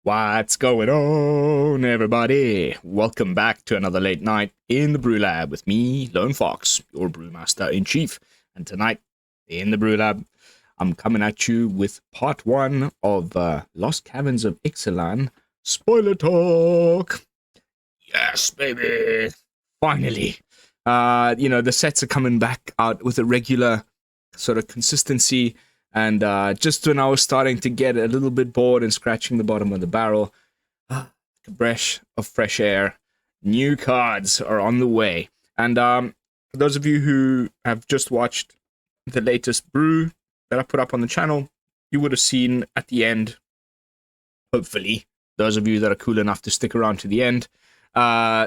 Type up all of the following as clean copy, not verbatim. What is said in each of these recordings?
What's going on, everybody? Welcome back to another late night in the Brew Lab with me, Lone Fox, your Brewmaster in Chief. And tonight, in the Brew Lab, I'm coming at you with part one of Lost Caverns of Ixalan spoiler talk. Yes, baby! Finally! The sets are coming back out with a regular sort of consistency. And just when I was starting to get a little bit bored and scratching the bottom of the barrel, a breath of fresh air. New cards are on the way. And for those of you who have just watched the latest brew that I put up on the channel, you would have seen at the end, hopefully, those of you that are cool enough to stick around to the end,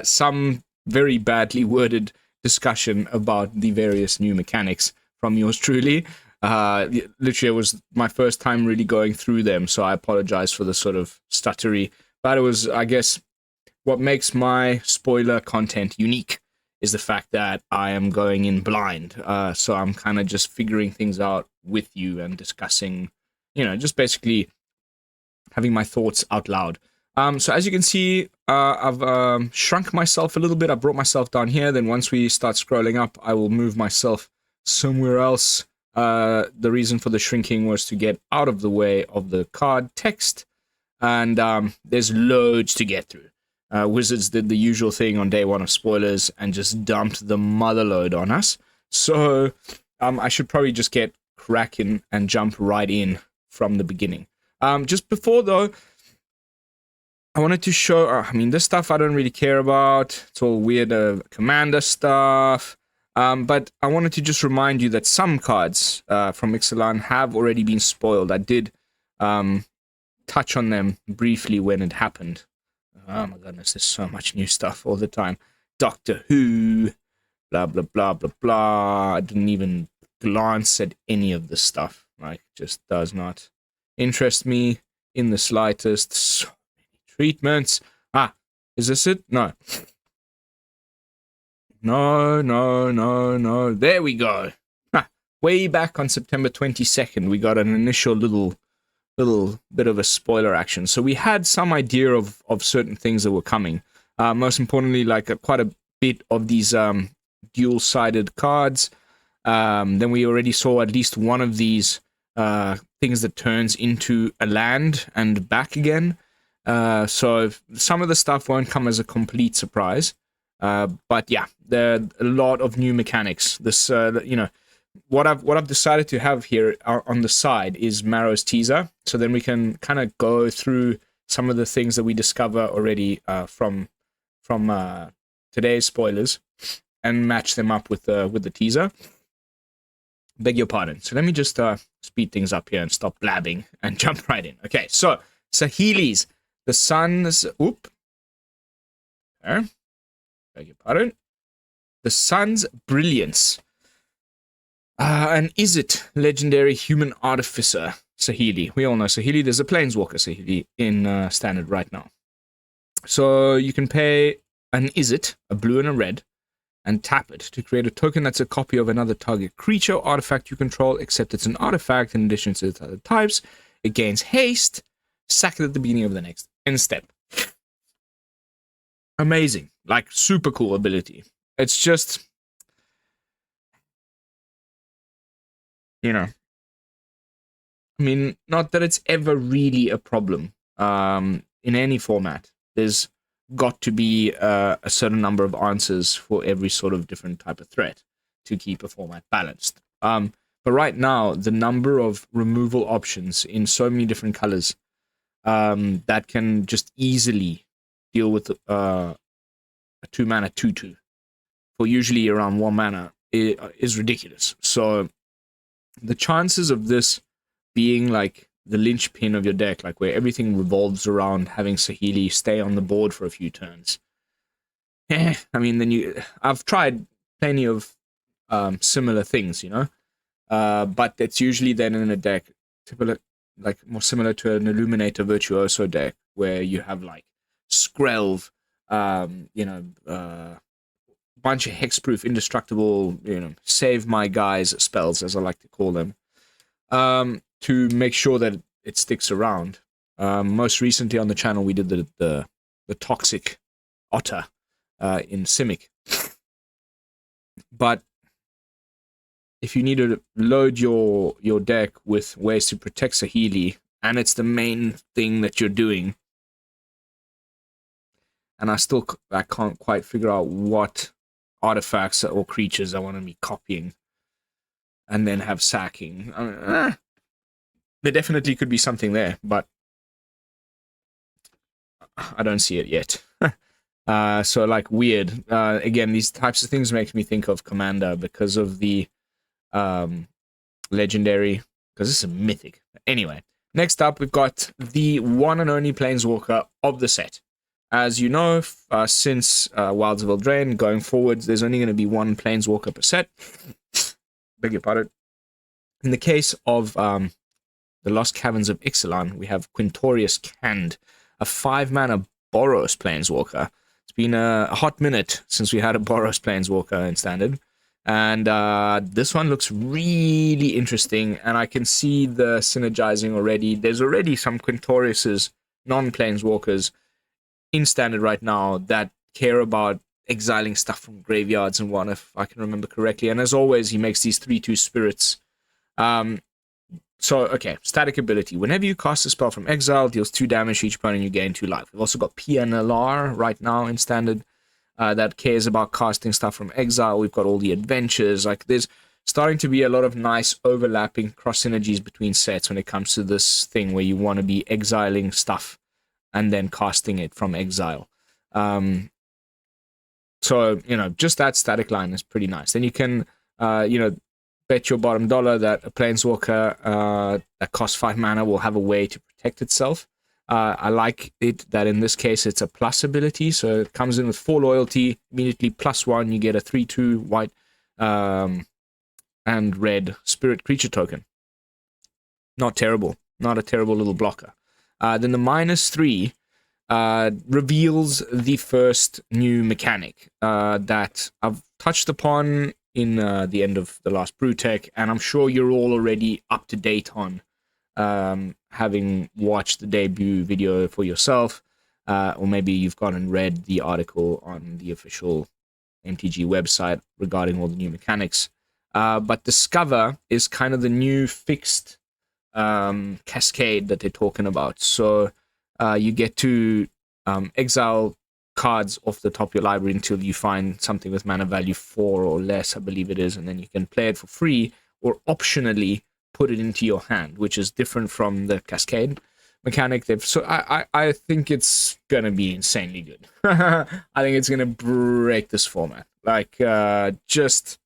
some very badly worded discussion about the various new mechanics from yours truly. Literally, it was my first time really going through them, so I apologize for the sort of stuttery. But it was, I guess, what makes my spoiler content unique is the fact that I am going in blind. So I'm kind of just figuring things out with you and discussing, just basically having my thoughts out loud. So as you can see, I've shrunk myself a little bit. I brought myself down here. Then once we start scrolling up, I will move myself somewhere else. The reason for the shrinking was to get out of the way of the card text, and there's loads to get through. Wizards did the usual thing on day one of spoilers and just dumped the motherload on us. So I should probably just get cracking and jump right in from the beginning. Just before though, I wanted to show, this stuff I don't really care about. It's all weird commander stuff. But I wanted to just remind you that some cards from Ixalan have already been spoiled. I did touch on them briefly when it happened. Oh my goodness, there's so much new stuff all the time. Doctor Who, blah, blah, blah, blah, blah. I didn't even glance at any of this stuff. Like, just does not interest me in the slightest. So many treatments. Is this it? No. No. There we go. Way back on September 22nd, we got an initial little bit of a spoiler action. So we had some idea of certain things that were coming. Most importantly, quite a bit of these dual-sided cards. Then we already saw at least one of these things that turns into a land and back again. So some of the stuff won't come as a complete surprise. But yeah, there are a lot of new mechanics. This, what I've decided to have here on the side is Marrow's teaser. So then we can kind of go through some of the things that we discover already from today's spoilers and match them up with the teaser. Beg your pardon. So let me just speed things up here and stop blabbing and jump right in. Okay, so Saheeli's, the sun's Beg your pardon. The Sun's Brilliance. And is it legendary human artificer Saheeli? We all know Saheeli. There's a Planeswalker Saheeli in Standard right now. So you can pay an is it, a blue and a red, and tap it to create a token that's a copy of another target creature or artifact you control, except it's an artifact in addition to its other types. It gains haste. Sack it at the beginning of the next end step. Amazing. Like, super cool ability. It's just, not that it's ever really a problem in any format. There's got to be a certain number of answers for every sort of different type of threat to keep a format balanced. But right now, the number of removal options in so many different colors that can just easily deal with a 2-mana 2/2 for usually around 1 mana is ridiculous. So the chances of this being like the linchpin of your deck, like where everything revolves around having Saheeli stay on the board for a few turns. I've tried plenty of similar things, but it's usually then in a deck like more similar to an Illuminator Virtuoso deck where you have like Skrelv, bunch of hexproof, indestructible, save my guys spells, as I like to call them, to make sure that it sticks around. Most recently on the channel, we did the Toxic Otter in Simic. But if you need to load your deck with ways to protect Saheeli, and it's the main thing that you're doing, and I can't quite figure out what artifacts or creatures I want to be copying and then have sacking. There definitely could be something there, but I don't see it yet. So like weird. Again, these types of things make me think of Commander because of the legendary, because it's a mythic. Anyway, next up we've got the one and only Planeswalker of the set. As you know, since Wilds of Eldraine, going forward, there's only going to be one Planeswalker per set. Beg your pardon. In the case of the Lost Caverns of Ixalan, we have Quintorius Cand, a 5-mana Boros Planeswalker. It's been a hot minute since we had a Boros Planeswalker in Standard. And this one looks really interesting, and I can see the synergizing already. There's already some Quintorius's non-Planeswalkers in Standard right now that care about exiling stuff from graveyards and one, if I can remember correctly. And as always, he makes these 3/2 spirits. So, okay, static ability. Whenever you cast a spell from exile, deals 2 damage to each opponent, you gain 2 life. We've also got PNLR right now in Standard that cares about casting stuff from exile. We've got all the adventures. Like, there's starting to be a lot of nice overlapping cross synergies between sets when it comes to this thing where you want to be exiling stuff and then casting it from exile. So, you know, just that static line is pretty nice. Then you can, you know, bet your bottom dollar that a Planeswalker that costs 5 mana will have a way to protect itself. I like it that in this case it's a plus ability, so it comes in with 4 loyalty, immediately +1, you get a 3/2 white and red spirit creature token. Not terrible. Not a terrible little blocker. Then the -3 reveals the first new mechanic that I've touched upon in the end of the last Brew Tech, and I'm sure you're all already up to date on, having watched the debut video for yourself, or maybe you've gone and read the article on the official MTG website regarding all the new mechanics. But Discover is kind of the new fixed cascade that they're talking about. So you get to exile cards off the top of your library until you find something with mana value 4 or less, I believe it is, and then you can play it for free or optionally put it into your hand, which is different from the cascade mechanic. So I think it's gonna be insanely good. I think it's gonna break this format. Like, just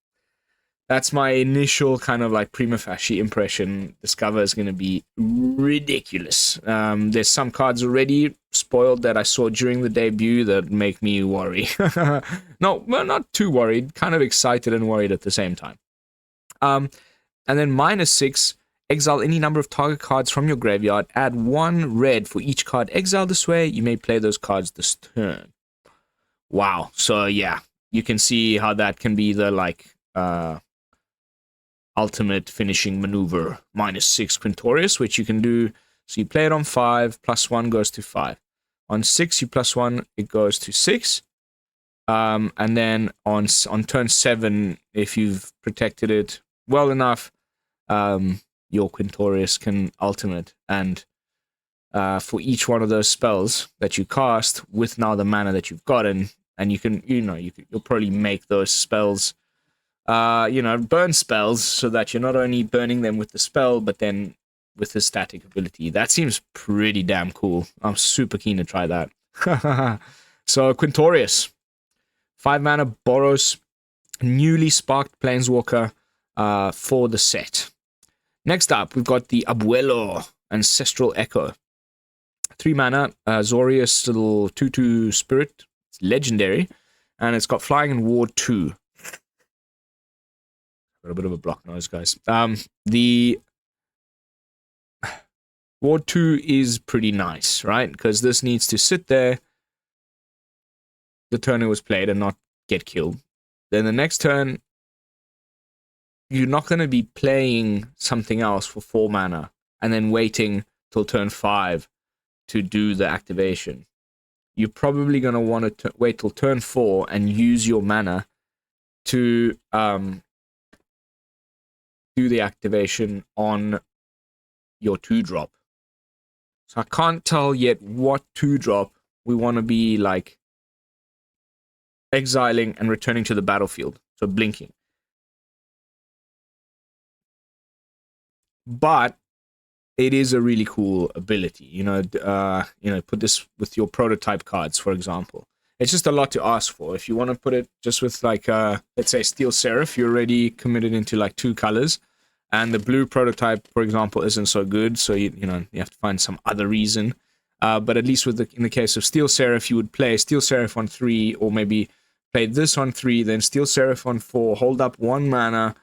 that's my initial kind of like prima facie impression. Discover is going to be ridiculous. There's some cards already spoiled that I saw during the debut that make me worry. No, well, not too worried, kind of excited and worried at the same time. And then -6, exile any number of target cards from your graveyard, add 1 red for each card exiled this way. You may play those cards this turn. Wow. So yeah, you can see how that can be the like ultimate finishing maneuver. -6 Quintorius, which you can do. So you play it on 5, +1 goes to 5. On 6, you +1, it goes to 6. And then on turn 7, if you've protected it well enough, your Quintorius can ultimate. And for each one of those spells that you cast with now the mana that you've gotten, and you can, you'll probably make those spells, burn spells, so that you're not only burning them with the spell, but then with the static ability. That seems pretty damn cool. I'm super keen to try that. So, Quintorius, 5 mana Boros, newly sparked Planeswalker for the set. Next up, we've got the Abuelo, Ancestral Echo. 3 mana, Zorius, little 2/2 spirit. It's legendary, and it's got flying and ward 2. Got a bit of a block noise, guys. The ward 2 is pretty nice, right? Because this needs to sit there the turn it was played and not get killed. Then the next turn, you're not going to be playing something else for 4 mana and then waiting till turn 5 to do the activation, you're probably going to want to wait till turn 4 and use your mana to do the activation on your 2-drop. So I can't tell yet what 2-drop we want to be like exiling and returning to the battlefield. So blinking. But it is a really cool ability, put this with your prototype cards, for example. It's just a lot to ask for. If you want to put it just with like, let's say Steel Seraph, you're already committed into like 2 colors, and the blue prototype, for example, isn't so good. So you have to find some other reason. But at least in the case of Steel Seraph, you would play Steel Seraph on 3, or maybe play this on 3, then Steel Seraph on 4, hold up 1 mana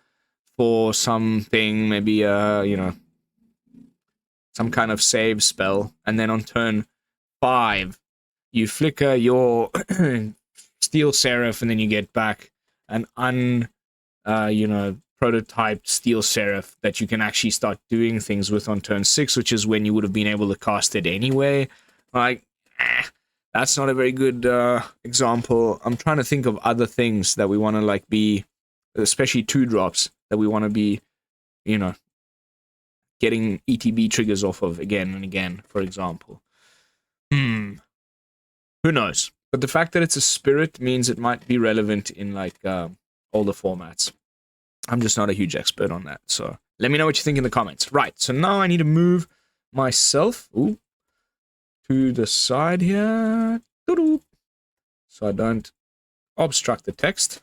for something, maybe some kind of save spell, and then on turn 5 you flicker your Steel Seraph, and then you get back an prototyped Steel Seraph that you can actually start doing things with on turn 6, which is when you would have been able to cast it anyway. Like, that's not a very good example. I'm trying to think of other things that we want to like be, especially 2-drops that we want to be, getting ETB triggers off of again and again, for example. Who knows? But the fact that it's a spirit means it might be relevant in like older formats. I'm just not a huge expert on that, so let me know what you think in the comments. Right, so now I need to move myself to the side here, so I don't obstruct the text.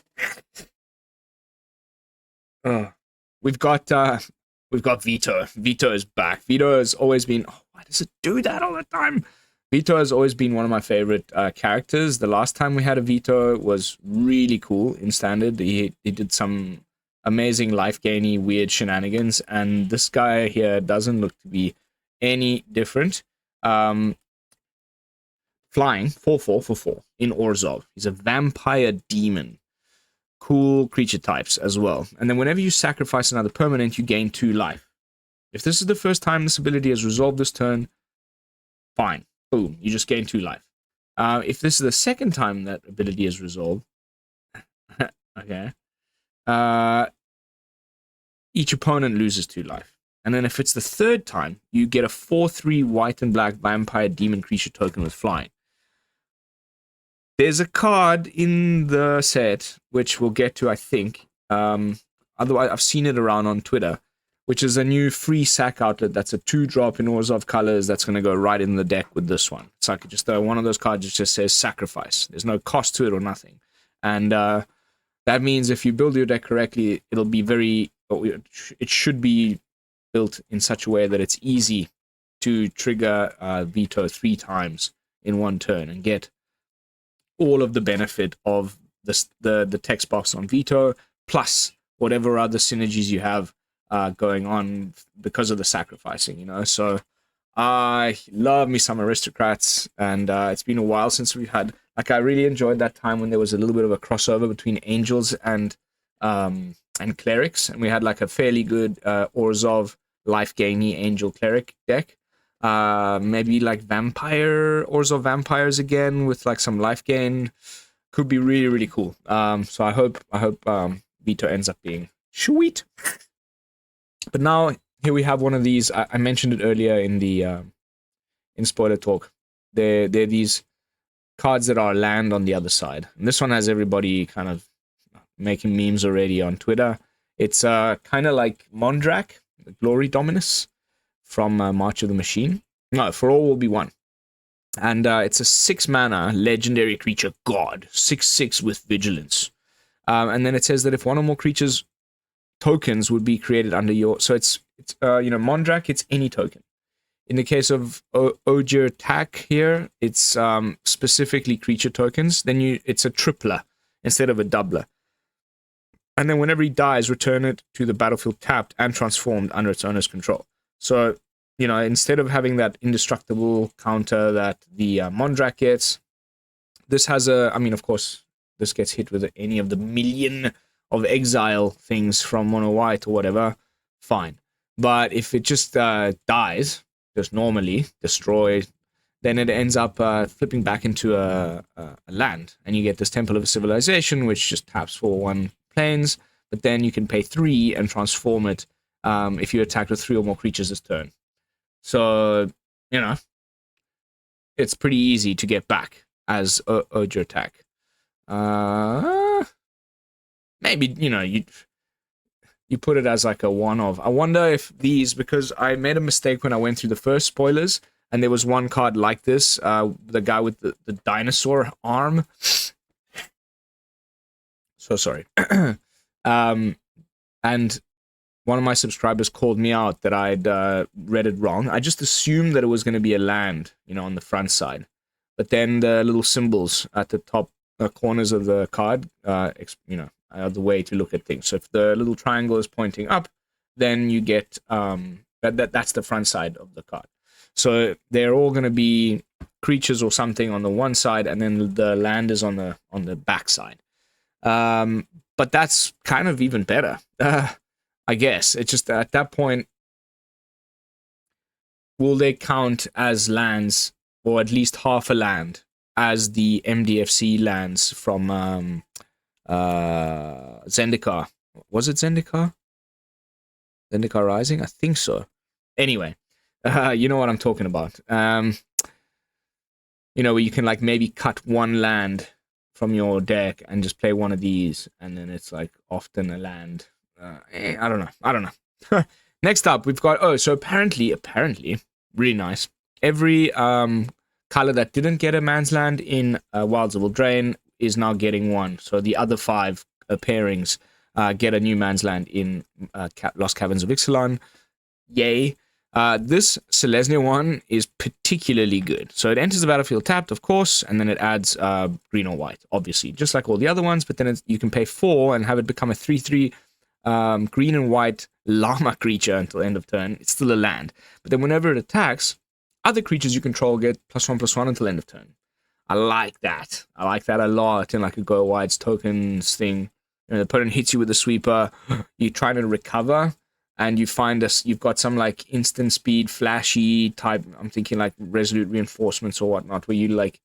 We've got Vito. Vito is back. Vito has always been... Oh, why does it do that all the time? Vito has always been one of my favorite characters. The last time we had a Vito was really cool in Standard. He did some amazing life-gainy, weird shenanigans, and this guy here doesn't look to be any different. Flying, 4/4 for 4 in Orzhov. He's a vampire demon. Cool creature types as well. And then whenever you sacrifice another permanent, you gain 2 life. If this is the first time this ability has resolved this turn, fine. Boom, you just gain 2 life. If this is the second time that ability is resolved, okay, each opponent loses 2 life. And then if it's the third time, you get a 4/3 white and black vampire demon creature token with flying. There's a card in the set, which we'll get to, I think. Otherwise, I've seen it around on Twitter, which is a new free sack outlet that's a 2-drop in Orzhov colors that's going to go right in the deck with this one. It's like just one of those cards that just says sacrifice. There's no cost to it or nothing. And that means if you build your deck correctly, it'll be it should be built in such a way that it's easy to trigger Vito 3 times in 1 turn and get all of the benefit of the text box on Vito, plus whatever other synergies you have going on because of the sacrificing, So I love me some aristocrats, and it's been a while since we've had, like, I really enjoyed that time when there was a little bit of a crossover between angels and clerics, and we had like a fairly good Orzhov life-gainy angel cleric deck. Maybe like Orzhov vampires again with like some life gain could be really, really cool. So I hope Vito ends up being sweet. But now here we have one of these. I mentioned it earlier in the in spoiler talk. They're these cards that are land on the other side, and this one has everybody kind of making memes already on Twitter. It's kind of like Mondrak, the Glory Dominus from March of the Machine. No, For All Will Be One. And it's a 6 mana legendary creature god, 6/6 with vigilance. And then it says that if one or more creatures tokens would be created under your... So it's Mondrak, it's any token. In the case of Ogier Tak here, it's specifically creature tokens. Then it's a tripler instead of a doubler. And then whenever he dies, return it to the battlefield tapped and transformed under its owner's control. So, instead of having that indestructible counter that the Mondrak gets, this has of course, this gets hit with any of the million of exile things from Mono White or whatever, fine. But if it just dies, just normally destroyed, then it ends up flipping back into a land, and you get this Temple of a Civilization, which just taps for 1 plains, but then you can pay 3 and transform it if you attack with 3 or more creatures this turn. So, you know, it's pretty easy to get back as urge your attack. Maybe, you know, you put it as like a one-of. I wonder if these, because I made a mistake when I went through the first spoilers, and there was one card like this, the guy with the dinosaur arm. So sorry. And one of my subscribers called me out that I'd read it wrong. I just assumed that it was going to be a land, you know, on the front side. But then the little symbols at the top corners of the card, you know, are the way to look at things. So if the little triangle is pointing up, then you get that's the front side of the card. So they're all going to be creatures or something on the one side, and then the land is on the back side. But that's kind of even better. I guess it's just at that point, will they count as lands, or at least half a land, as the MDFC lands from Zendikar? Was it Zendikar? Zendikar Rising? I think so. Anyway, you know what I'm talking about. You know, where you can like maybe cut 1 land from your deck and just play one of these, and then it's like often a land. I don't know. Next up, we've got, so apparently, really nice. Every color that didn't get a man's land in Wilds of Eldraine is now getting one. So the other 5 pairings get a new man's land in Lost Caverns of Ixalan. Yay. This Selesnya one is particularly good. So it enters the battlefield tapped, of course, and then it adds green or white, obviously, just like all the other ones, but then you can pay 4 and have it become a 3/3 green and white llama creature until end of turn. It's still a land. But then whenever it attacks, other creatures you control get +1/+1 until end of turn. I like that. I like that a lot in like a go wides tokens thing. You know, the opponent hits you with a sweeper, you're trying to recover, and you find you've got some like instant speed, flashy type, I'm thinking like resolute reinforcements or whatnot, where you like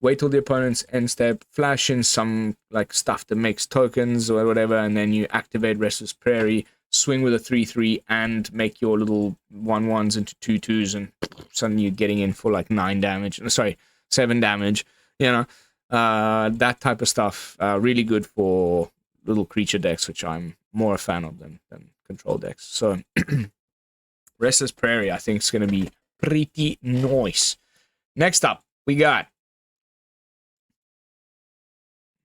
wait till the opponent's end step, flash in some like stuff that makes tokens or whatever, and then you activate Restless Prairie, swing with a 3/3, and make your little 1/1s into 2/2s, and suddenly you're getting in for like 9 damage. Sorry, 7 damage. You know, that type of stuff. Really good for little creature decks, which I'm more a fan of than control decks. So Restless Prairie, I think, is going to be pretty nice. Next up, we got.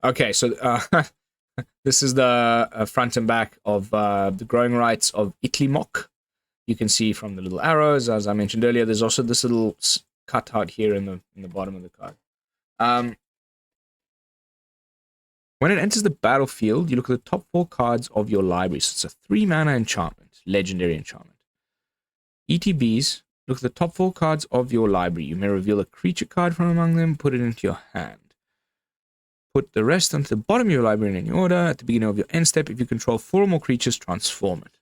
Okay, so this is the front and back of the Growing Rights of Itlimoc. You can see from the little arrows, as I mentioned earlier. There's also this little cutout here in the bottom of the card. When it enters the battlefield, you look at the top 4 cards of your library. So it's a 3-mana enchantment, legendary enchantment. ETBs, look at the top 4 cards of your library. You may reveal a creature card from among them, put it into your hand. Put the rest onto the bottom of your library in any order. At the beginning of your end step, if you control 4 or more creatures, transform it.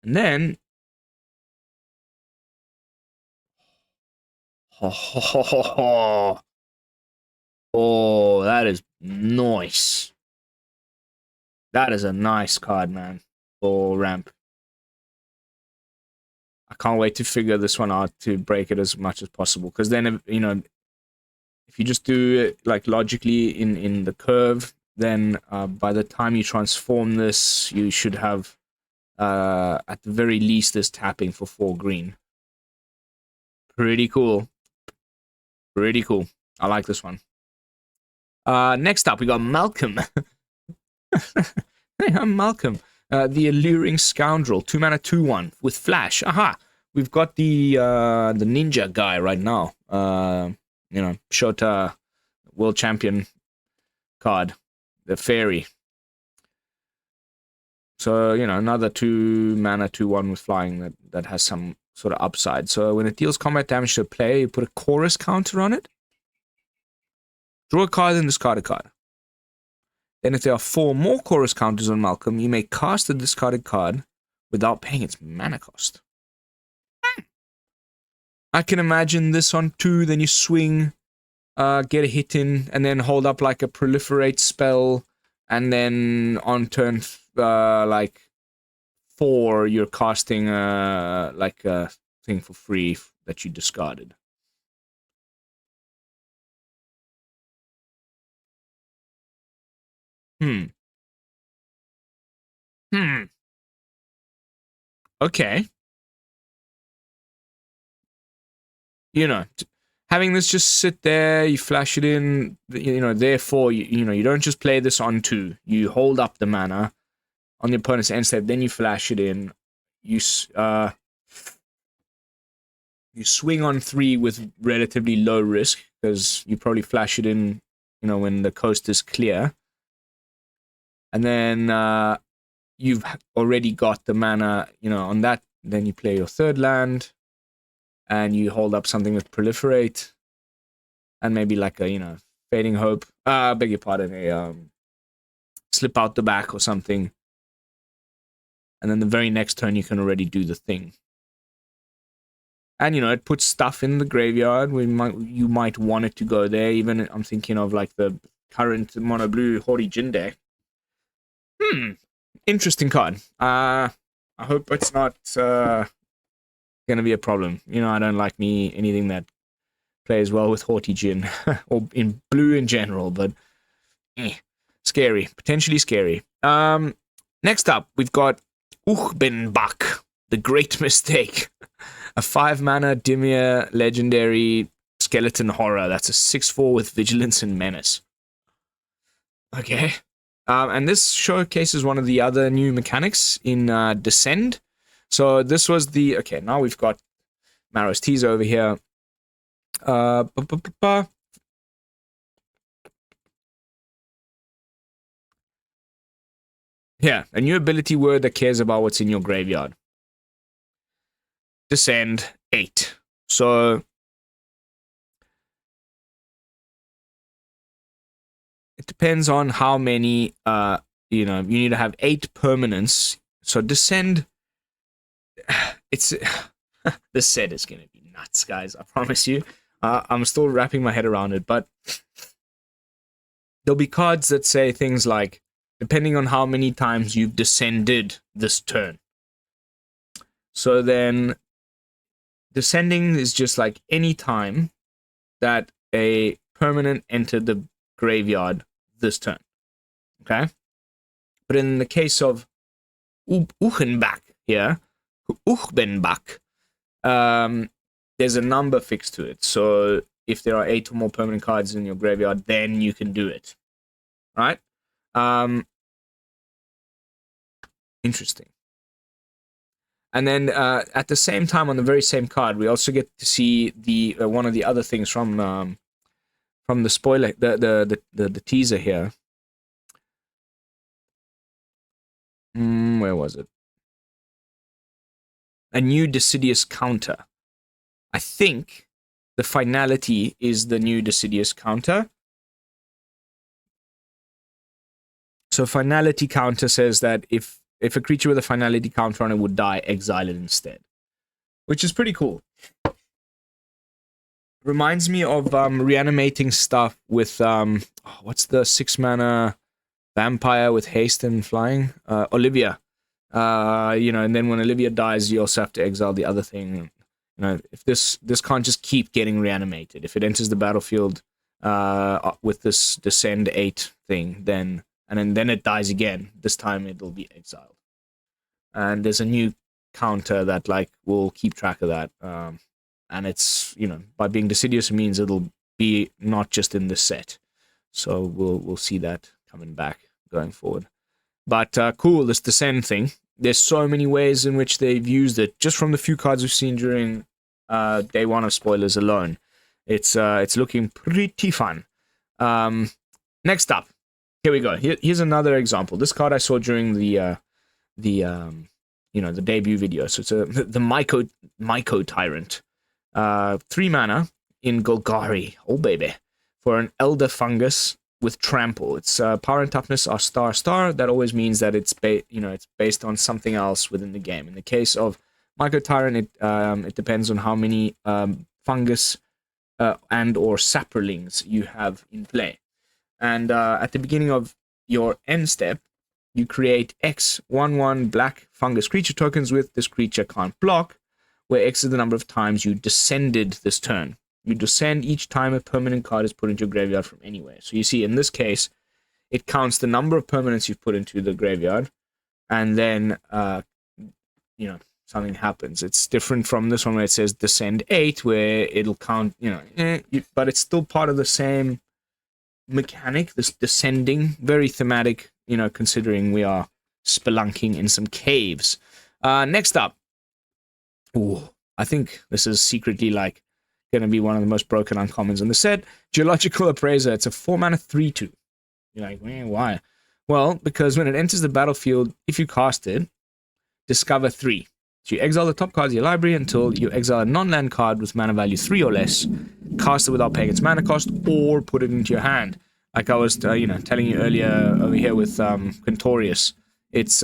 And then... Oh, that is nice. That is a nice card, man, for ramp. I can't wait to figure this one out to break it as much as possible. Because then, you know, if you just do it like logically in the curve, then by the time you transform this, you should have at the very least this tapping for 4 green. Pretty cool. Pretty cool. I like this one. Next up, we got Malcolm. Hey, I'm Malcolm. The Alluring Scoundrel. 2-mana, 2/1 with flash. Aha! We've got the ninja guy right now. You know, Shota World Champion card. The fairy. So, you know, another 2-mana, 2/1 with flying that has some sort of upside. So when it deals combat damage to a player, you put a chorus counter on it. Draw a card and discard a card. Then if there are 4 more chorus counters on Malcolm, you may cast the discarded card without paying its mana cost. I can imagine this on 2, then you swing, get a hit in, and then hold up like a proliferate spell, and then on turn like 4, you're casting like a thing for free that you discarded. Okay. You know, having this just sit there, you flash it in, you know, therefore, you know, you don't just play this on 2. You hold up the mana on the opponent's end step, then you flash it in. You swing on 3 with relatively low risk, because you probably flash it in, you know, when the coast is clear. And then you've already got the mana, you know, on that. Then you play your 3rd land, and you hold up something with proliferate, and maybe like a, you know, fading hope. Beg your pardon, a slip out the back or something. And then the very next turn, you can already do the thing. And, you know, it puts stuff in the graveyard. You might want it to go there. Even I'm thinking of like the current mono blue Hori Jin deck. Interesting card. I hope it's not gonna be a problem. You know, I don't like anything that plays well with Haughty Jin, or in blue in general, but scary, potentially scary. Next up, we've got Uchbenbak, the Great Mistake, a 5-mana Dimir legendary skeleton horror. That's a 6/4 with vigilance and menace. Okay. And this showcases one of the other new mechanics in Descend. So this was the... Okay, now we've got Marrow's Teaser over here. Yeah, a new ability word that cares about what's in your graveyard. Descend 8. So it depends on how many, you know, you need to have 8 permanents. So Descend, it's... this set is going to be nuts, guys, I promise you. I'm still wrapping my head around it, but there'll be cards that say things like, depending on how many times you've descended this turn. So then, descending is just like any time that a permanent entered the graveyard this turn. Okay? But in the case of Uchbenbak here, Uchbenbak, there's a number fixed to it. So if there are 8 or more permanent cards in your graveyard, then you can do it. Right? Interesting. And then at the same time, on the very same card, we also get to see the one of the other things from the spoiler, the teaser here. Where was it? A new Deciduous counter. I think the finality is the new Deciduous counter. So finality counter says that if a creature with a finality counter on it would die, exile it instead. Which is pretty cool. Reminds me of reanimating stuff with, what's the 6-mana vampire with haste and flying? Olivia. You know, and then when Olivia dies, you also have to exile the other thing. You know, if this can't just keep getting reanimated. If it enters the battlefield with this Descend 8 thing, then it dies again. This time it'll be exiled. And there's a new counter that like will keep track of that. And it's, you know, by being deciduous, it means it'll be not just in this set. So we'll see that coming back going forward. But cool, this Descend thing. There's so many ways in which they've used it, just from the few cards we've seen during day 1 of spoilers alone. It's looking pretty fun. Next up, here we go. Here's another example. This card I saw during the debut video. So it's the Myco Tyrant. 3 mana in Golgari. Oh baby. For an Elder Fungus with Trample. Its power and toughness are star. That always means that it's based on something else within the game. In the case of Micro Tyrant, it depends on how many fungus and or saprolings you have in play. And at the beginning of your end step, you create X 1/1 black fungus creature tokens with this creature can't block, where X is the number of times you descended this turn. You descend each time a permanent card is put into your graveyard from anywhere. So you see, in this case, it counts the number of permanents you've put into the graveyard, and then, something happens. It's different from this one where it says descend 8, where it'll count, but it's still part of the same mechanic, this descending, very thematic, considering we are spelunking in some caves. Next up, I think this is secretly going to be one of the most broken uncommons in the set. Geological Appraiser. It's a 4-mana 3/2. You're like, why? Well, because when it enters the battlefield, if you cast it, discover 3. So you exile the top card of your library until you exile a non-land card with mana value 3 or less, cast it without paying its mana cost, or put it into your hand. Like I was, telling you earlier over here with Quintorius. It's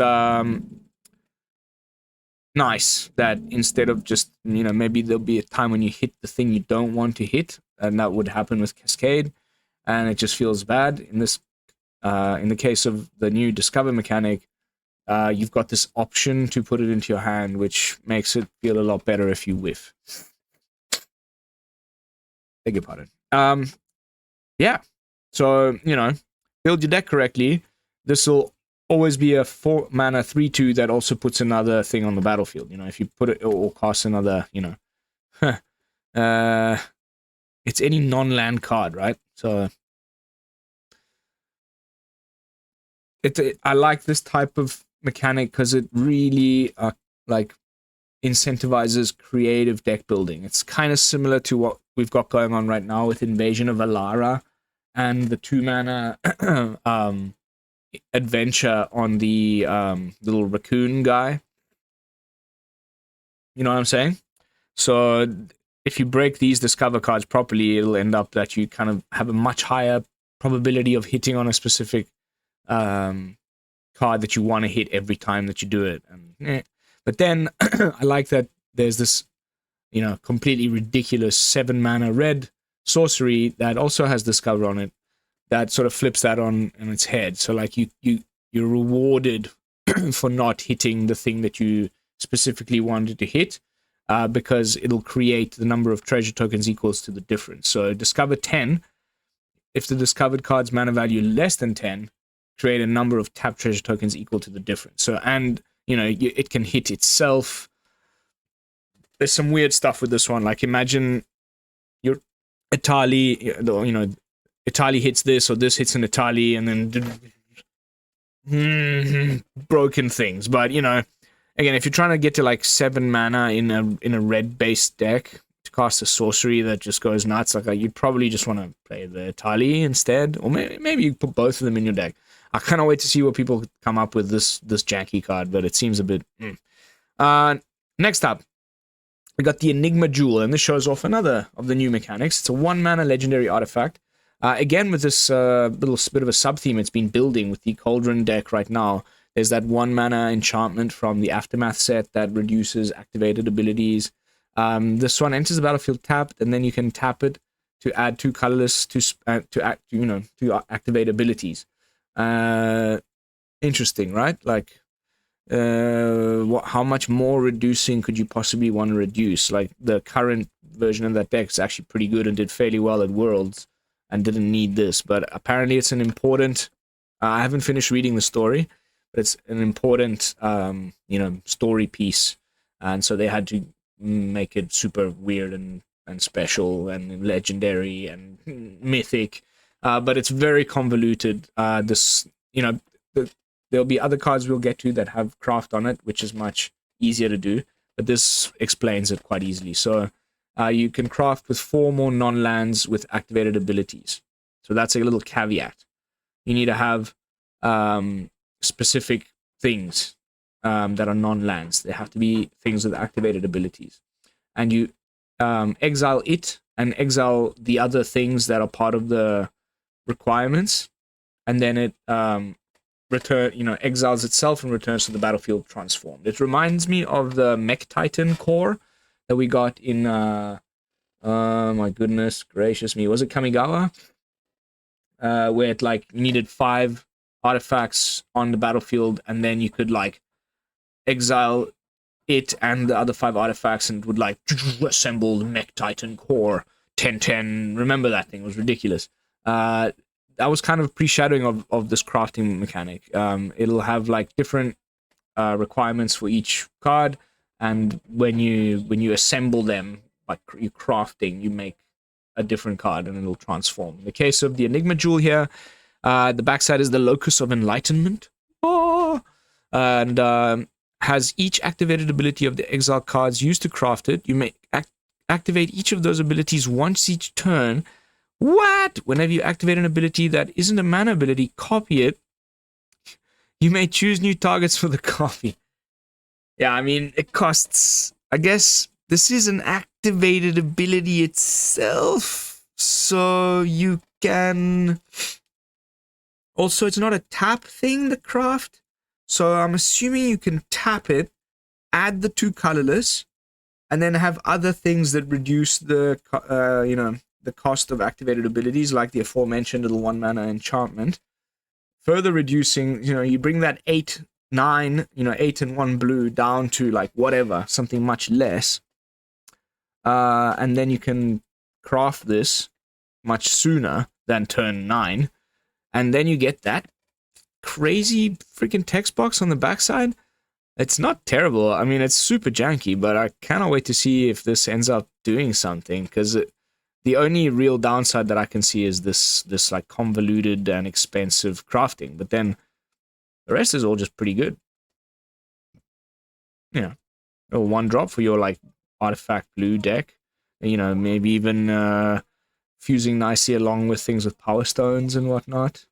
nice that instead of just, maybe there'll be a time when you hit the thing you don't want to hit, and that would happen with Cascade, and it just feels bad. In the case of the new Discover mechanic, you've got this option to put it into your hand, which makes it feel a lot better if you whiff. Beg your pardon. Yeah. So, build your deck correctly. This will always be a 4-mana 3/2 that also puts another thing on the battlefield. If you put it or cast another, it's any non-land card, right? So I like this type of mechanic because it really incentivizes creative deck building. It's kind of similar to what we've got going on right now with Invasion of Alara and the 2-mana adventure on the little raccoon guy. You know what I'm saying? So if you break these Discover cards properly, it'll end up that you kind of have a much higher probability of hitting on a specific card that you want to hit every time that you do it. But then I like that there's this, completely ridiculous 7-mana red sorcery that also has Discover on it that sort of flips that on its head. So you're rewarded for not hitting the thing that you specifically wanted to hit, because it'll create the number of treasure tokens equals to the difference. So Discover 10, if the discovered card's mana value less than 10, create a number of tapped treasure tokens equal to the difference. So, and, it can hit itself. There's some weird stuff with this one. Like, imagine your Etali, Etali hits this, or this hits an Etali, and then broken things. But, again, if you're trying to get to 7 mana in a red-based deck to cast a sorcery that just goes nuts, you'd probably just want to play the Etali instead, or maybe you put both of them in your deck. I cannot wait to see what people come up with this janky card, but it seems a bit. Next up, we got the Enigma Jewel, and this shows off another of the new mechanics. It's a 1-mana legendary artifact. Again, with this little bit of a sub-theme it's been building with the Cauldron deck right now. There's that 1-mana enchantment from the Aftermath set that reduces activated abilities. This one enters the battlefield tapped, and then you can tap it to add 2 colorless to activate abilities. Interesting, right? How much more reducing could you possibly want to reduce? The current version of that deck is actually pretty good and did fairly well at Worlds and didn't need this, but apparently it's an important, I haven't finished reading the story, but it's an important story piece, and so they had to make it super weird and special and legendary and mythic. But it's very convoluted. There'll be other cards we'll get to that have craft on it, which is much easier to do, but this explains it quite easily. So you can craft with 4 more non-lands with activated abilities. So that's a little caveat. You need to have specific things that are non-lands. They have to be things with activated abilities. And you exile it and exile the other things that are part of the requirements, and then it exiles itself and returns to the battlefield transformed. It reminds me of the Mech Titan core that we got in my goodness gracious me, was it Kamigawa? Where it like needed 5 artifacts on the battlefield, and then you could like exile it and the other 5 artifacts, and it would like assemble the Mech Titan core 1010. Remember that thing? It was ridiculous. That was kind of pre-shadowing of this crafting mechanic. It'll have like different requirements for each card, and when you assemble them, like you crafting, you make a different card and it'll transform. In the case of the Enigma Jewel here, the backside is the Locus of Enlightenment. Oh! And has each activated ability of the exile cards used to craft it. You may activate each of those abilities once each turn. What? Whenever you activate an ability that isn't a mana ability, copy it. You may choose new targets for the copy. Yeah, I mean, it costs... I guess this is an activated ability itself, so you can... Also, it's not a tap thing, the craft, so I'm assuming you can tap it, add the 2 colorless, and then have other things that reduce the, the cost of activated abilities, like the aforementioned little 1 mana enchantment. Further reducing, you bring that 8, 9, 8 and 1 blue down to like whatever, something much less. And then you can craft this much sooner than turn 9. And then you get that crazy freaking text box on the backside. It's not terrible. I mean, it's super janky, but I cannot wait to see if this ends up doing something, because the only real downside that I can see is this like convoluted and expensive crafting. But then the rest is all just pretty good. A 1-drop for your like artifact blue deck. Maybe even fusing nicely along with things with power stones and whatnot.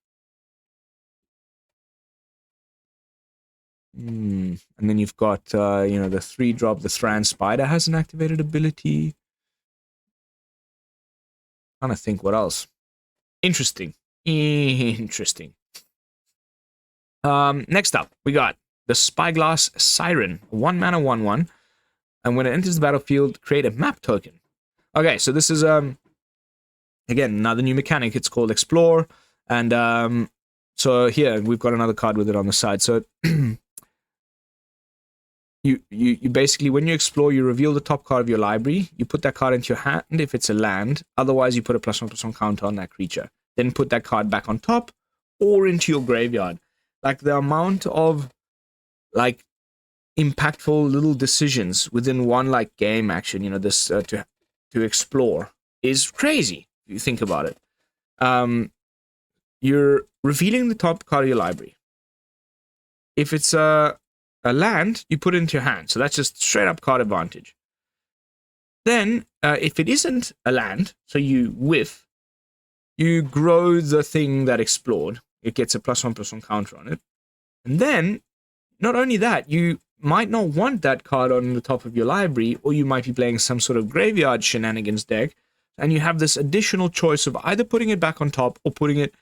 And then you've got the 3-drop. The Thran Spider has an activated ability. Trying to think what else. Interesting. Next up, we got the Spyglass Siren. 1 mana, 1/1. And when it enters the battlefield, create a map token. Okay, so this is again another new mechanic. It's called Explore. And so here we've got another card with it on the side. So you basically, when you explore, you reveal the top card of your library. You put that card into your hand if it's a land. Otherwise, you put a +1/+1 counter on that creature. Then put that card back on top or into your graveyard. Like, the amount of like impactful little decisions within one like game action, this to explore is crazy if you think about it. You're revealing the top card of your library. If it's a land, you put it into your hand, so that's just straight up card advantage. Then if it isn't a land, so you whiff, you grow the thing that explored. It gets a +1/+1 counter on it. And then not only that, you might not want that card on the top of your library, or you might be playing some sort of graveyard shenanigans deck, and you have this additional choice of either putting it back on top or putting it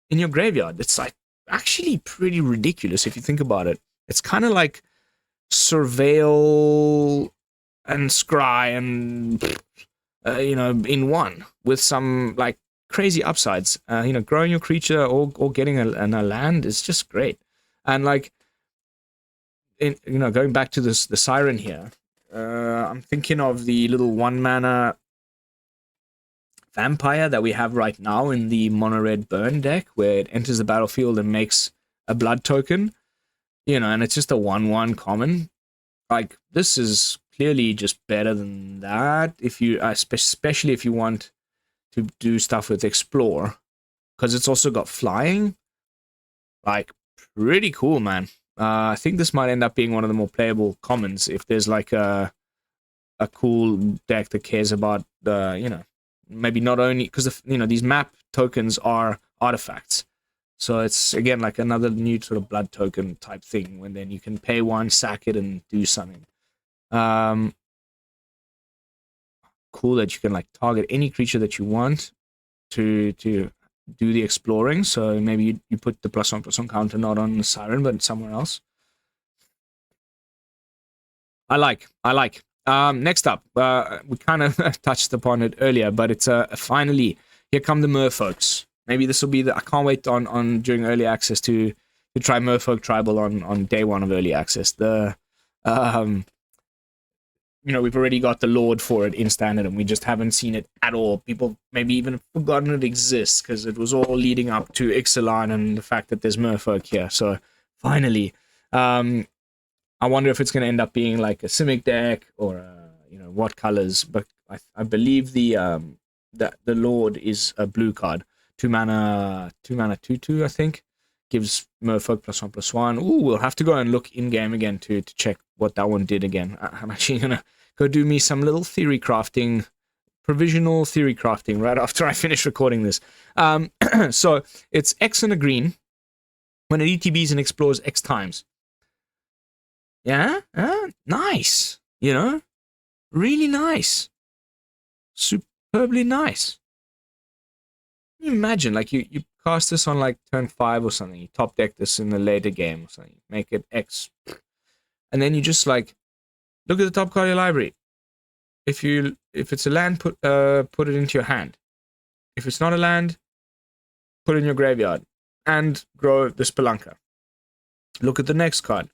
in your graveyard. It's like actually pretty ridiculous if you think about it. It's kind of like Surveil and Scry and in one, with some like crazy upsides. Growing your creature or getting a land is just great. And like, going back to the Siren here, I'm thinking of the little 1 mana vampire that we have right now in the mono red burn deck, where it enters the battlefield and makes a blood token, and it's just a 1/1 common. Like, this is clearly just better than that, if you especially if you want to do stuff with Explore, because it's also got flying. Like, pretty cool, man. I think this might end up being one of the more playable commons if there's like a cool deck that cares about maybe not only because these map tokens are artifacts, so it's again like another new sort of blood token type thing, when then you can pay 1, sack it, and do something. Cool that you can like target any creature that you want to do the exploring. So maybe you put the +1/+1 counter not on the Siren, but somewhere else. I like. Next up, we kind of touched upon it earlier, but it's finally here come the merfolks. Maybe this will be I can't wait on during early access to try Merfolk Tribal on day one of early access. We've already got the Lord for it in standard, and we just haven't seen it at all. People maybe even forgotten it exists because it was all leading up to Ixalan and the fact that there's Merfolk here. So finally, I wonder if it's going to end up being like a Simic deck or what colors. But I believe the Lord is a blue card, 2-mana, 2/2, I think. Gives Merfolk +1/+1. Ooh, we'll have to go and look in game again to check what that one did again. I'm actually gonna go do me some little theory crafting, provisional theory crafting right after I finish recording this. So it's X and a green. When it ETBs and explores X times. Yeah, nice. Really nice, superbly nice. Can you imagine, like you cast this on like turn 5 or something, you top deck this in the later game or something, make it X, and then you just like look at the top card of your library. If it's a land, put it into your hand. If it's not a land, put it in your graveyard and grow the Spelunker. Look at the next card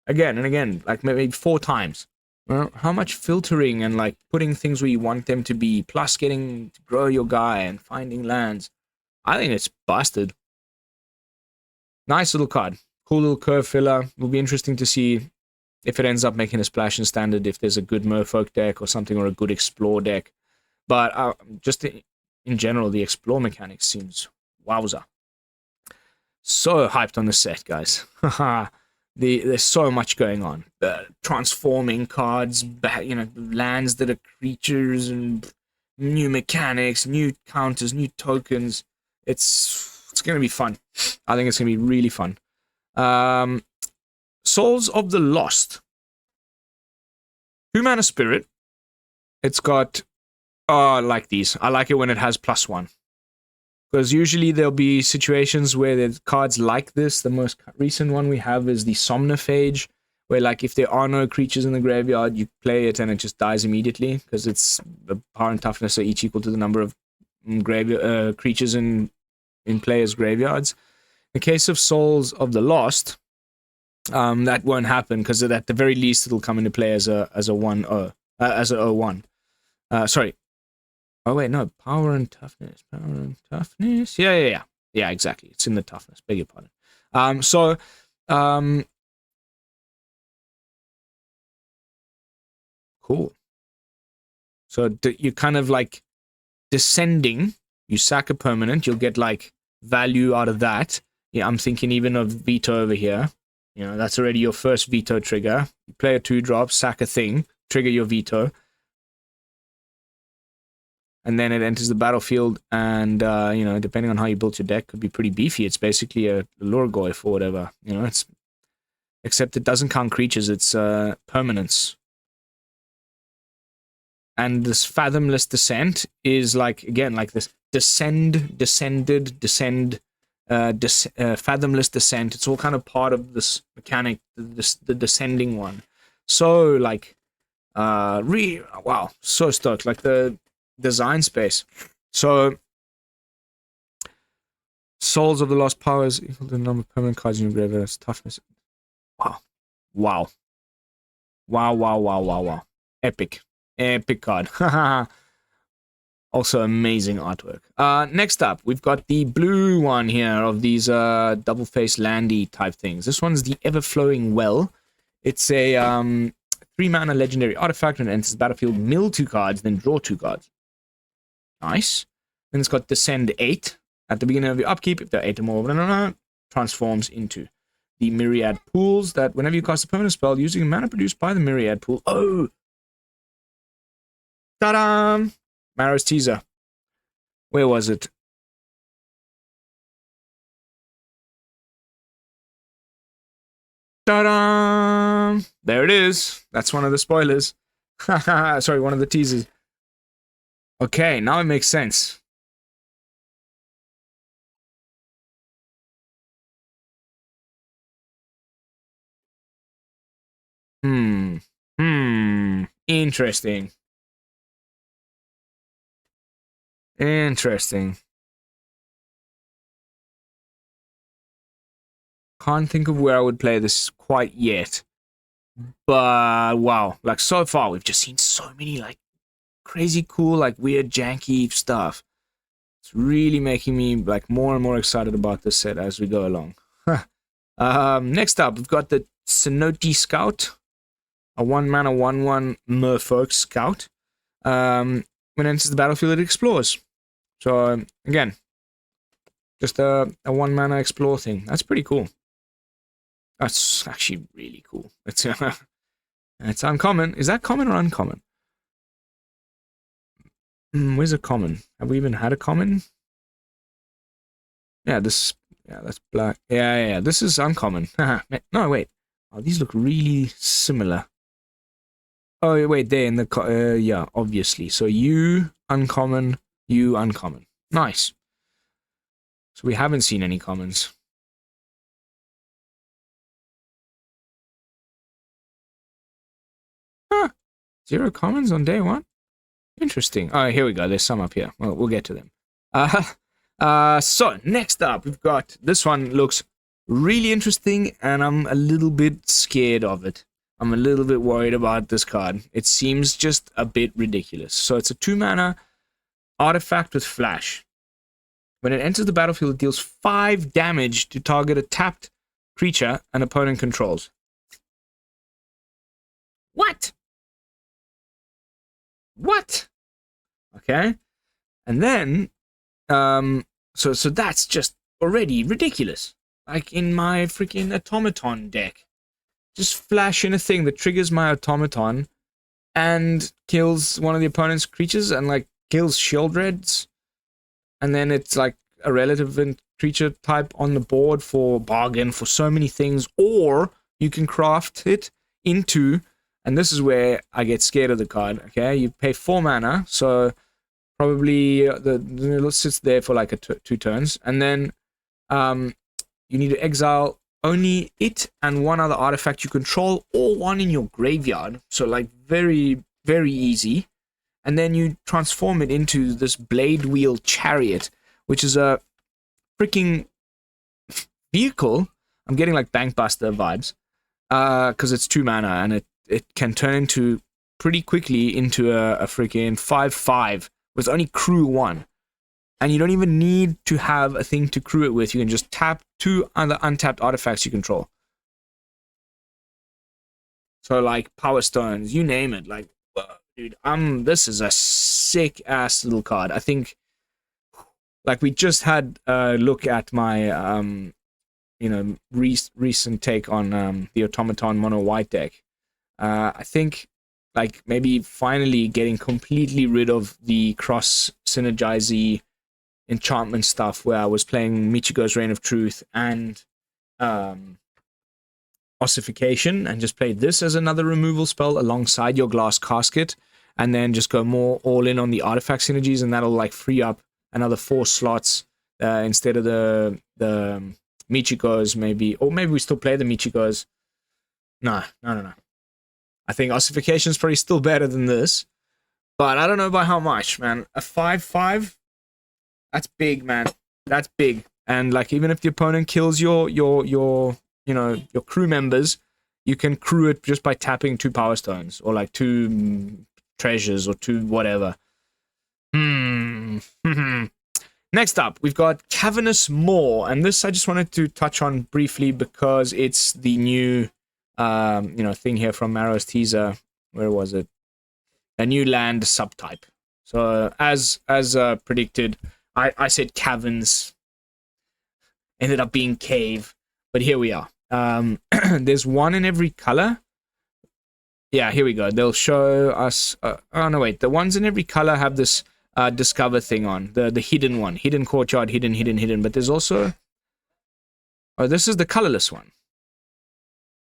again and again, like maybe 4 times. Well, how much filtering and like putting things where you want them to be, plus getting to grow your guy and finding lands. I think it's busted. Nice little card. Cool little curve filler. Will be interesting to see if it ends up making a splash in standard, if there's a good Merfolk deck or something, or a good Explore deck. But just in general, the Explore mechanic seems wowza. So hyped on the set, guys. Haha. There's so much going on. Transforming cards, lands that are creatures, and new mechanics, new counters, new tokens. It's going to be fun. I think it's going to be really fun. Souls of the Lost. 2-mana spirit. It's got... I like these. I like it when it has +1. Because usually there'll be situations where there's cards like this. The most recent one we have is the Somnophage, where like if there are no creatures in the graveyard, you play it and it just dies immediately because it's the power and toughness are each equal to the number of creatures in players' graveyards. In the case of Souls of the Lost, that won't happen because at the very least it'll come into play as a 1/0, as a 0/1. Sorry. Oh, wait, no. Power and toughness. Yeah, exactly. It's in the toughness. Beg your pardon. Cool. So you kind of like descending. You sack a permanent. You'll get like value out of that. Yeah, I'm thinking even of veto over here. That's already your first veto trigger. You play a 2-drop, sack a thing, trigger your veto. And then it enters the battlefield, and depending on how you built your deck, could be pretty beefy. It's basically a Lurgoyf or whatever. Except it doesn't count creatures; it's permanents. And this Fathomless Descent is like this Fathomless Descent. It's all kind of part of this mechanic, the descending one. So like, wow, so stoked. Like the design space. So Souls of the Lost Powers equal to the number of permanent cards in your graveyard. That's toughness. Wow. Epic card. Also amazing artwork. Next up, we've got the blue one here of these double face landy type things. This one's the Everflowing Well. It's a 3-mana legendary artifact and enters the battlefield, mill 2 cards, then draw 2 cards. Nice. Then it's got Descend 8. At the beginning of your upkeep, if there are 8 or more, transforms into the Myriad Pools that whenever you cast a permanent spell using mana produced by the Myriad Pool. Oh! Ta-da! Mara's teaser. Where was it? Ta-da! There it is. That's one of the spoilers. Sorry, one of the teasers. Okay, now it makes sense. Interesting. Interesting. Can't think of where I would play this quite yet. But wow, like so far we've just seen so many like crazy cool, like weird janky stuff. It's really making me like more and more excited about this set as we go along. Next up, we've got the Cenote Scout, a 1-mana 1/1 Merfolk Scout. When it enters the battlefield, it explores. So again, just a 1-mana explore thing. That's pretty cool. That's actually really cool. It's it's uncommon. Is that common or uncommon? Where's a common? Have we even had a common? Yeah, that's black. Yeah. This is uncommon. No, wait. Oh, these look really similar. Oh, wait, they're in the... yeah, obviously. So you, uncommon, you, uncommon. Nice. So we haven't seen any commons. Huh. 0 commons on day 1? Interesting. Oh, here we go. There's some up here. Well, we'll get to them. So, next up, we've got... This one looks really interesting, and I'm a little bit scared of it. I'm a little bit worried about this card. It seems just a bit ridiculous. So, it's a 2-mana artifact with flash. When it enters the battlefield, it deals 5 damage to target a tapped creature an opponent controls. What? What? Okay. And then, so that's just already ridiculous. Like in my freaking automaton deck. Just flash in a thing that triggers my automaton and kills one of the opponent's creatures and like kills Sheoldreds. And then it's like a relevant creature type on the board for bargain for so many things. Or you can craft it into... And this is where I get scared of the card, okay? You pay 4 mana, so probably it sits there for like 2 turns. And then you need to exile only it and 1 other artifact you control, or 1 in your graveyard. So like very, very easy. And then you transform it into this Blade Wheel Chariot, which is a freaking vehicle. I'm getting like Bankbuster vibes. Because it's 2 mana and it can turn into pretty quickly into a freaking 5/5 with only crew 1. And you don't even need to have a thing to crew it with. You can just tap 2 other untapped artifacts you control. So like Power Stones, you name it. Like, dude, this is a sick ass little card. I think, like, we just had a look at my recent take on the Automaton Mono White deck. I think, like, maybe finally getting completely rid of the cross synergizy enchantment stuff where I was playing Michiko's Reign of Truth and Ossification, and just played this as another removal spell alongside your Glass Casket, and then just go more all in on the artifact synergies, and that'll like free up another 4 slots instead of the Michikos, maybe. Or maybe we still play the Michikos. No. I think Ossification is probably still better than this. But I don't know by how much, man. A 5/5? That's big, man. That's big. And like, even if the opponent kills your crew members, you can crew it just by tapping 2 Power Stones. Or like 2 treasures or 2 whatever. Next up, we've got Cavernous Maw, and this I just wanted to touch on briefly because it's the new, thing here from Marrow's teaser. Where was it? A new land subtype. So as predicted, I said caverns. Ended up being cave, but here we are. There's 1 in every color. Yeah, here we go. They'll show us. Oh no, wait. The ones in every color have this. Discover thing on the hidden one, hidden courtyard, hidden, but there's also, oh, this is the colorless one.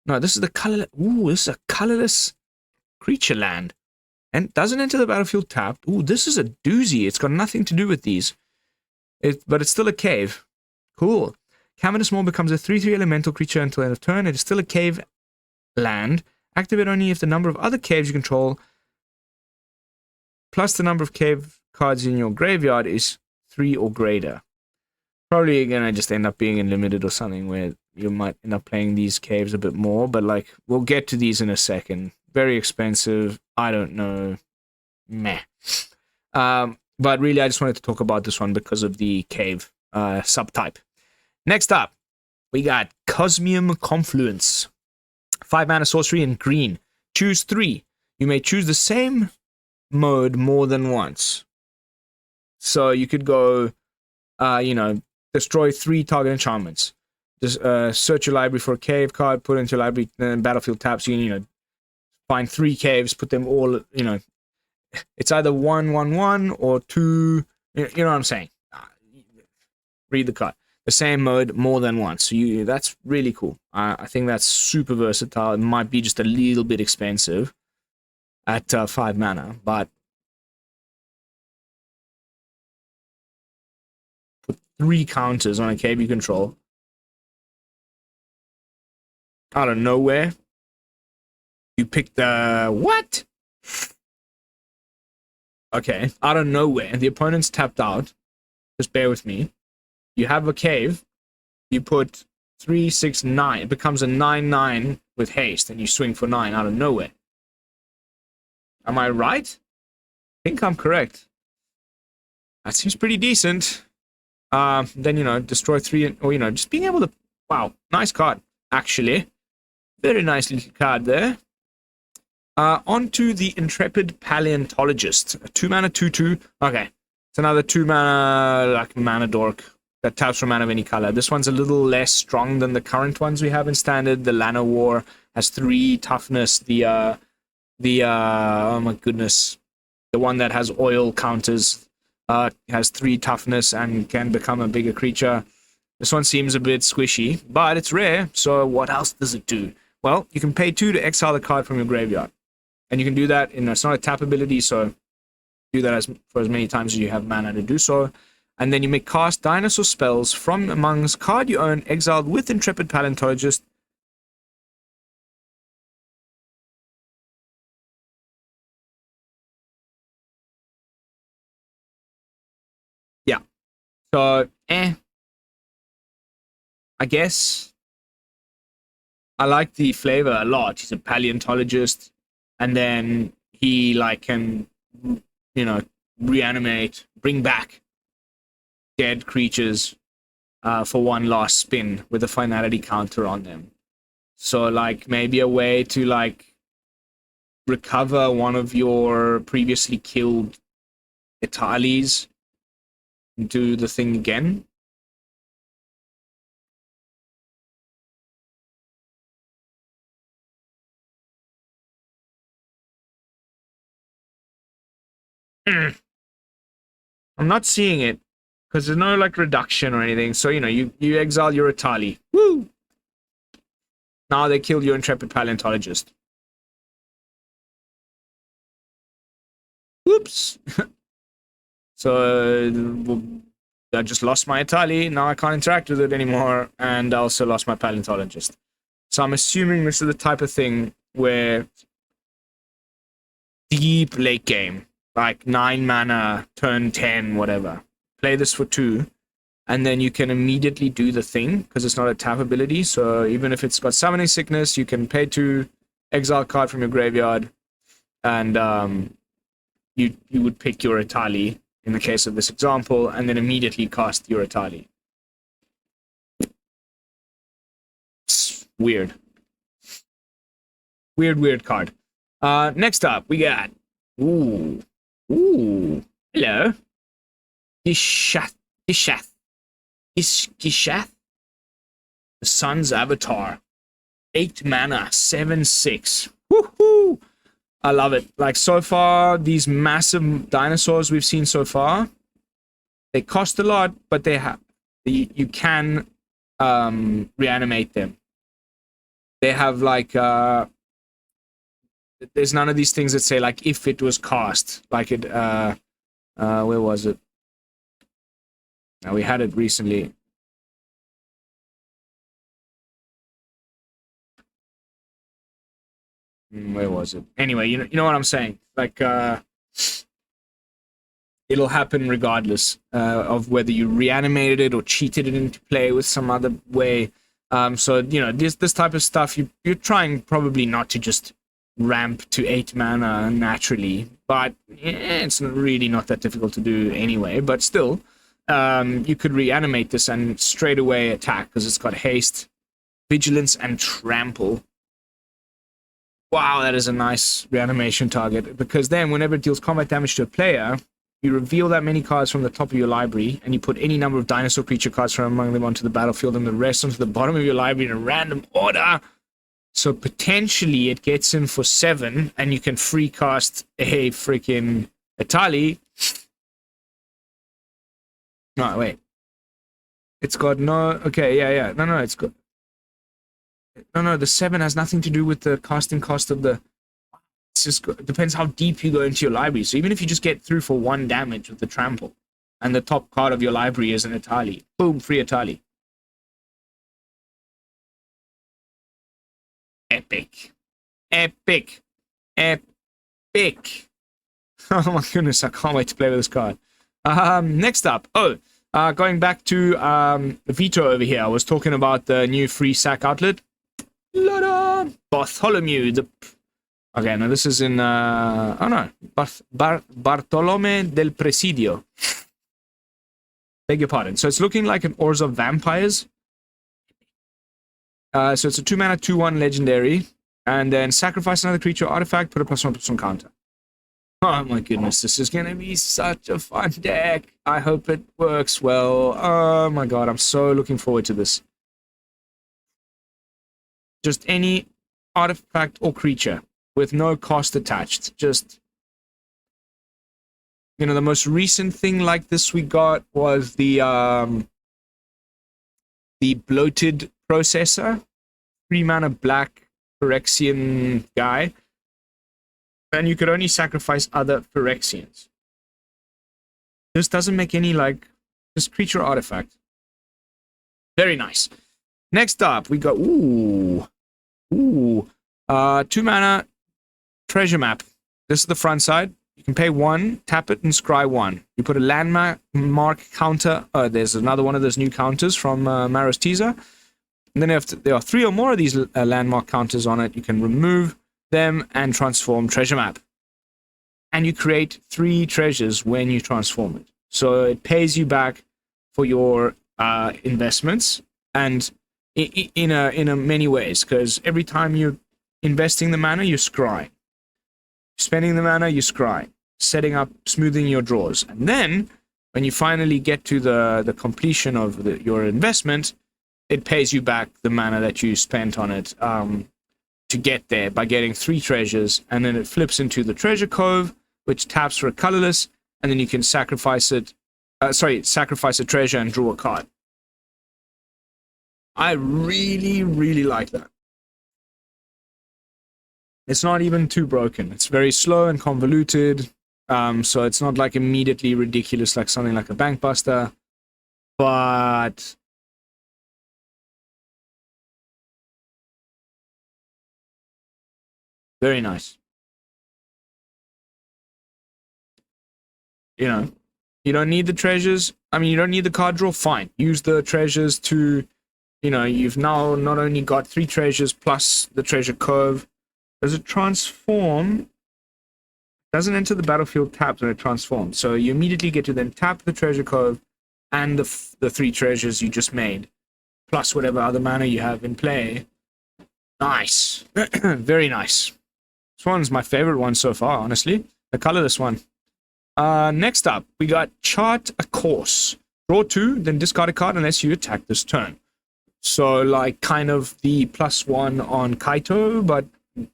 No, this is the color. Ooh, this is a colorless creature land, and doesn't enter the battlefield tapped. Ooh, this is a doozy. It's got nothing to do with these, but it's still a cave. Cool. Cavernous Maw becomes a 3/3 elemental creature until end of turn. It is still a cave land. Activate only if the number of other caves you control plus the number of cave cards in your graveyard is 3 or greater. Probably gonna just end up being in limited or something where you might end up playing these caves a bit more, but like we'll get to these in a second. Very expensive. I don't know. Meh. But really, I just wanted to talk about this one because of the cave subtype. Next up, we got Cosmium Confluence. 5 mana sorcery in green. Choose 3. You may choose the same mode more than once. So you could go, destroy 3 target enchantments. Just search your library for a cave card, put it into your library, then battlefield taps. You find 3 caves, put them all. It's either 1/1/1 or 2. You know what I'm saying? Read the card. The same mode more than once. So that's really cool. I think that's super versatile. It might be just a little bit expensive at 5 mana, but put 3 counters on a cave you control out of nowhere. You pick the what? Okay, out of nowhere, the opponent's tapped out. Just bear with me. You have a cave. You put 3, 6, 9. It becomes a 9/9 with haste, and you swing for 9 out of nowhere. Am I right? I think I'm correct. That seems pretty decent. Then destroy 3, or just being able to. Wow, nice card. Actually, very nice little card there. Onto the Intrepid Paleontologist. A 2 mana 2/2. Okay, it's another 2 mana like mana dork that taps for mana of any color. This one's a little less strong than the current ones we have in standard. The Llanowar has 3 toughness. The oh my goodness, the one that has oil counters has 3 toughness and can become a bigger creature. This one seems a bit squishy, but it's rare. So what else does it do? Well, you can pay 2 to exile the card from your graveyard. And you can do that it's not a tap ability, so do that for as many times as you have mana to do so. And then you may cast dinosaur spells from amongst card you own exiled with Intrepid Paleontologist. Yeah. So, I guess I like the flavor a lot. He's a paleontologist, and then he can reanimate, bring back dead creatures for one last spin with a finality counter on them. So maybe a way to recover one of your previously killed Italis and do the thing again. I'm not seeing it because there's no reduction or anything. So you exile your Itali. Woo! Now they killed your Intrepid Paleontologist. Whoops! So I just lost my Itali. Now I can't interact with it anymore, and I also lost my Paleontologist. So I'm assuming this is the type of thing where deep late game, 9 mana, turn 10, whatever. Play this for 2, and then you can immediately do the thing, because it's not a tap ability, so even if it's got Summoning Sickness, you can pay 2, exile card from your graveyard, and you would pick your Itali, in the case of this example, and then immediately cast your Itali. It's weird. Weird card. Next up, we got... Ooh. Hello. Gishath. The Sun's Avatar. 8 mana, 7/6. Woohoo! I love it. So far, these massive dinosaurs we've seen so far, they cost a lot, but they have you can reanimate them. They have there's none of these things that say if it was cast, where was it? Now we had it recently. Where was it? Anyway, you know what I'm saying. it'll happen regardless of whether you reanimated it or cheated it into play with some other way. So this type of stuff, you're trying probably not to just ramp to 8 mana naturally, but it's really not that difficult to do anyway. But still, you could reanimate this and straight away attack because it's got haste, vigilance, and trample. Wow, that is a nice reanimation target, because then whenever it deals combat damage to a player, you reveal that many cards from the top of your library, and you put any number of dinosaur creature cards from among them onto the battlefield, and the rest onto the bottom of your library in a random order. So potentially it gets in for 7, and you can free cast a freaking Etali. No, wait. It's got no... Okay, yeah. No, it's got... No, the 7 has nothing to do with the casting cost of the... It's just... It depends how deep you go into your library. So even if you just get through for 1 damage with the trample, and the top card of your library is an Etali, boom, free Etali. Epic. Oh my goodness, I can't wait to play with this card. Next up, going back to Veto over here. I was talking about the new free sack outlet. Bartholomew. Okay, no, this is in Bartolome del Presidio. Beg your pardon. So it's looking like an Orzhov Vampires. So it's a 2 mana 2/1 legendary, and then sacrifice another creature or artifact, put a +1/+1 counter. Oh my goodness, this is gonna be such a fun deck. I hope it works well. Oh my god, I'm so looking forward to this. Just any artifact or creature with no cost attached. Just, the most recent thing like this we got was the bloated processor, 3 mana black Phyrexian guy, and you could only sacrifice other Phyrexians. This doesn't make any just creature artifact. Very nice. Next up, we got 2 mana treasure map. This is the front side. You can pay 1, tap it, and scry 1. You put a landmark counter. There's another one of those new counters from Maros Teaser. And then if there are 3 or more of these landmark counters on it, you can remove them and transform treasure map. And you create 3 treasures when you transform it. So it pays you back for your investments, and in a many ways, because every time you're investing the mana, you're scrying. Spending the mana, you scry. Setting up, smoothing your draws. And then, when you finally get to the completion of your investment, it pays you back the mana that you spent on it to get there by getting 3 treasures. And then it flips into the treasure cove, which taps for a colorless, and then you can sacrifice it. Sacrifice a treasure and draw a card. I really, really like that. It's not even too broken. It's very slow and convoluted. So it's not like immediately ridiculous like something like a Bank Buster. But very nice. You don't need the treasures. I mean, you don't need the card draw. Fine. Use the treasures to, you've now not only got 3 treasures plus the treasure cove. Does it transform? Doesn't enter the battlefield tapped when it transforms. So you immediately get to then tap the treasure cove and the 3 treasures you just made, plus whatever other mana you have in play. Nice. Very nice. This one's my favorite one so far, honestly. The colorless one. Next up, we got Chart a Course. Draw 2, then discard a card unless you attack this turn. So, kind of the +1 on Kaito, but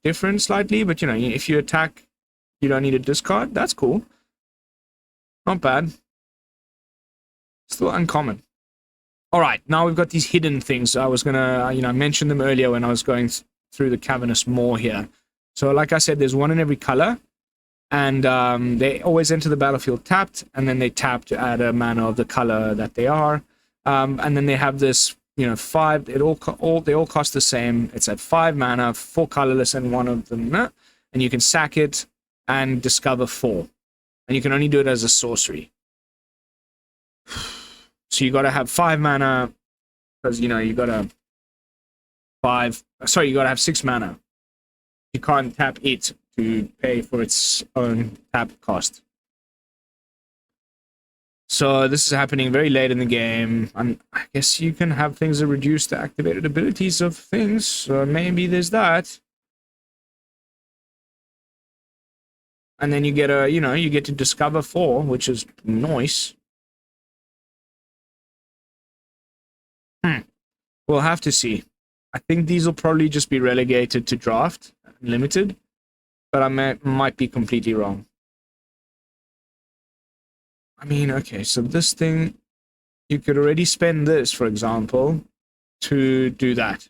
different slightly. But, if you attack, you don't need a discard. That's cool. Not bad. Still uncommon. Alright, now we've got these hidden things. I was gonna, I mentioned them earlier when I was going through the Cavernous Maw here. So, like I said, there's 1 in every color. And they always enter the battlefield tapped, and then they tap to add a mana of the color that they are. And then they have this, 5. They all cost the same. It's at 5 mana, 4 colorless, and 1 of them. And you can sack it and discover 4. And you can only do it as a sorcery. So you got to have 5 mana, because, you know, you got to you got to have 6 mana. You can't tap it to pay for its own tap cost. So this is happening very late in the game, and I guess you can have things that reduce the activated abilities of things, so maybe there's that. And then you get you get to discover 4, which is nice. We'll have to see. I think these will probably just be relegated to draft, limited, but I might be completely wrong. I mean, okay, so this thing, you could already spend this, for example, to do that.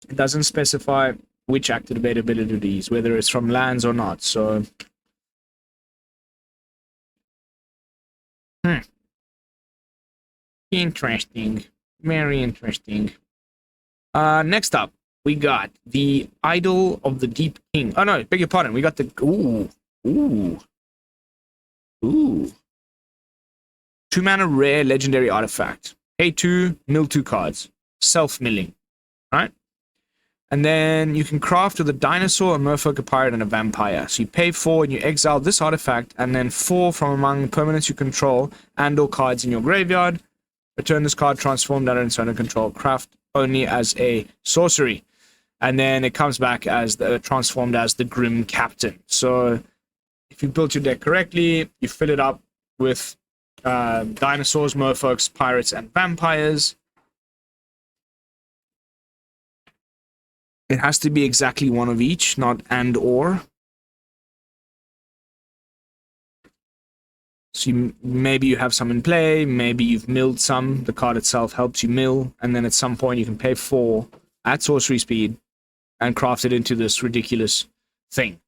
It doesn't specify which activated abilities, whether it's from lands or not, so... Interesting. Very interesting. Next up, we got the Idol of the Deep King. Oh no, beg your pardon, we got the... Ooh. 2 mana rare legendary artifact. Pay 2, mill 2 cards. Self-milling. Right? And then you can craft with a dinosaur, a merfolk, a pirate, and a vampire. So you pay 4 and you exile this artifact, and then 4 from among permanents you control and/or cards in your graveyard. Return this card transformed under its own control. Craft only as a sorcery. And then it comes back as transformed as the Grim Captain. So if you built your deck correctly, you fill it up with dinosaurs, merfolks, pirates, and vampires. It has to be exactly one of each, not and/or. So maybe you have some in play, maybe you've milled some, the card itself helps you mill, and then at some point you can pay 4 at sorcery speed and craft it into this ridiculous thing.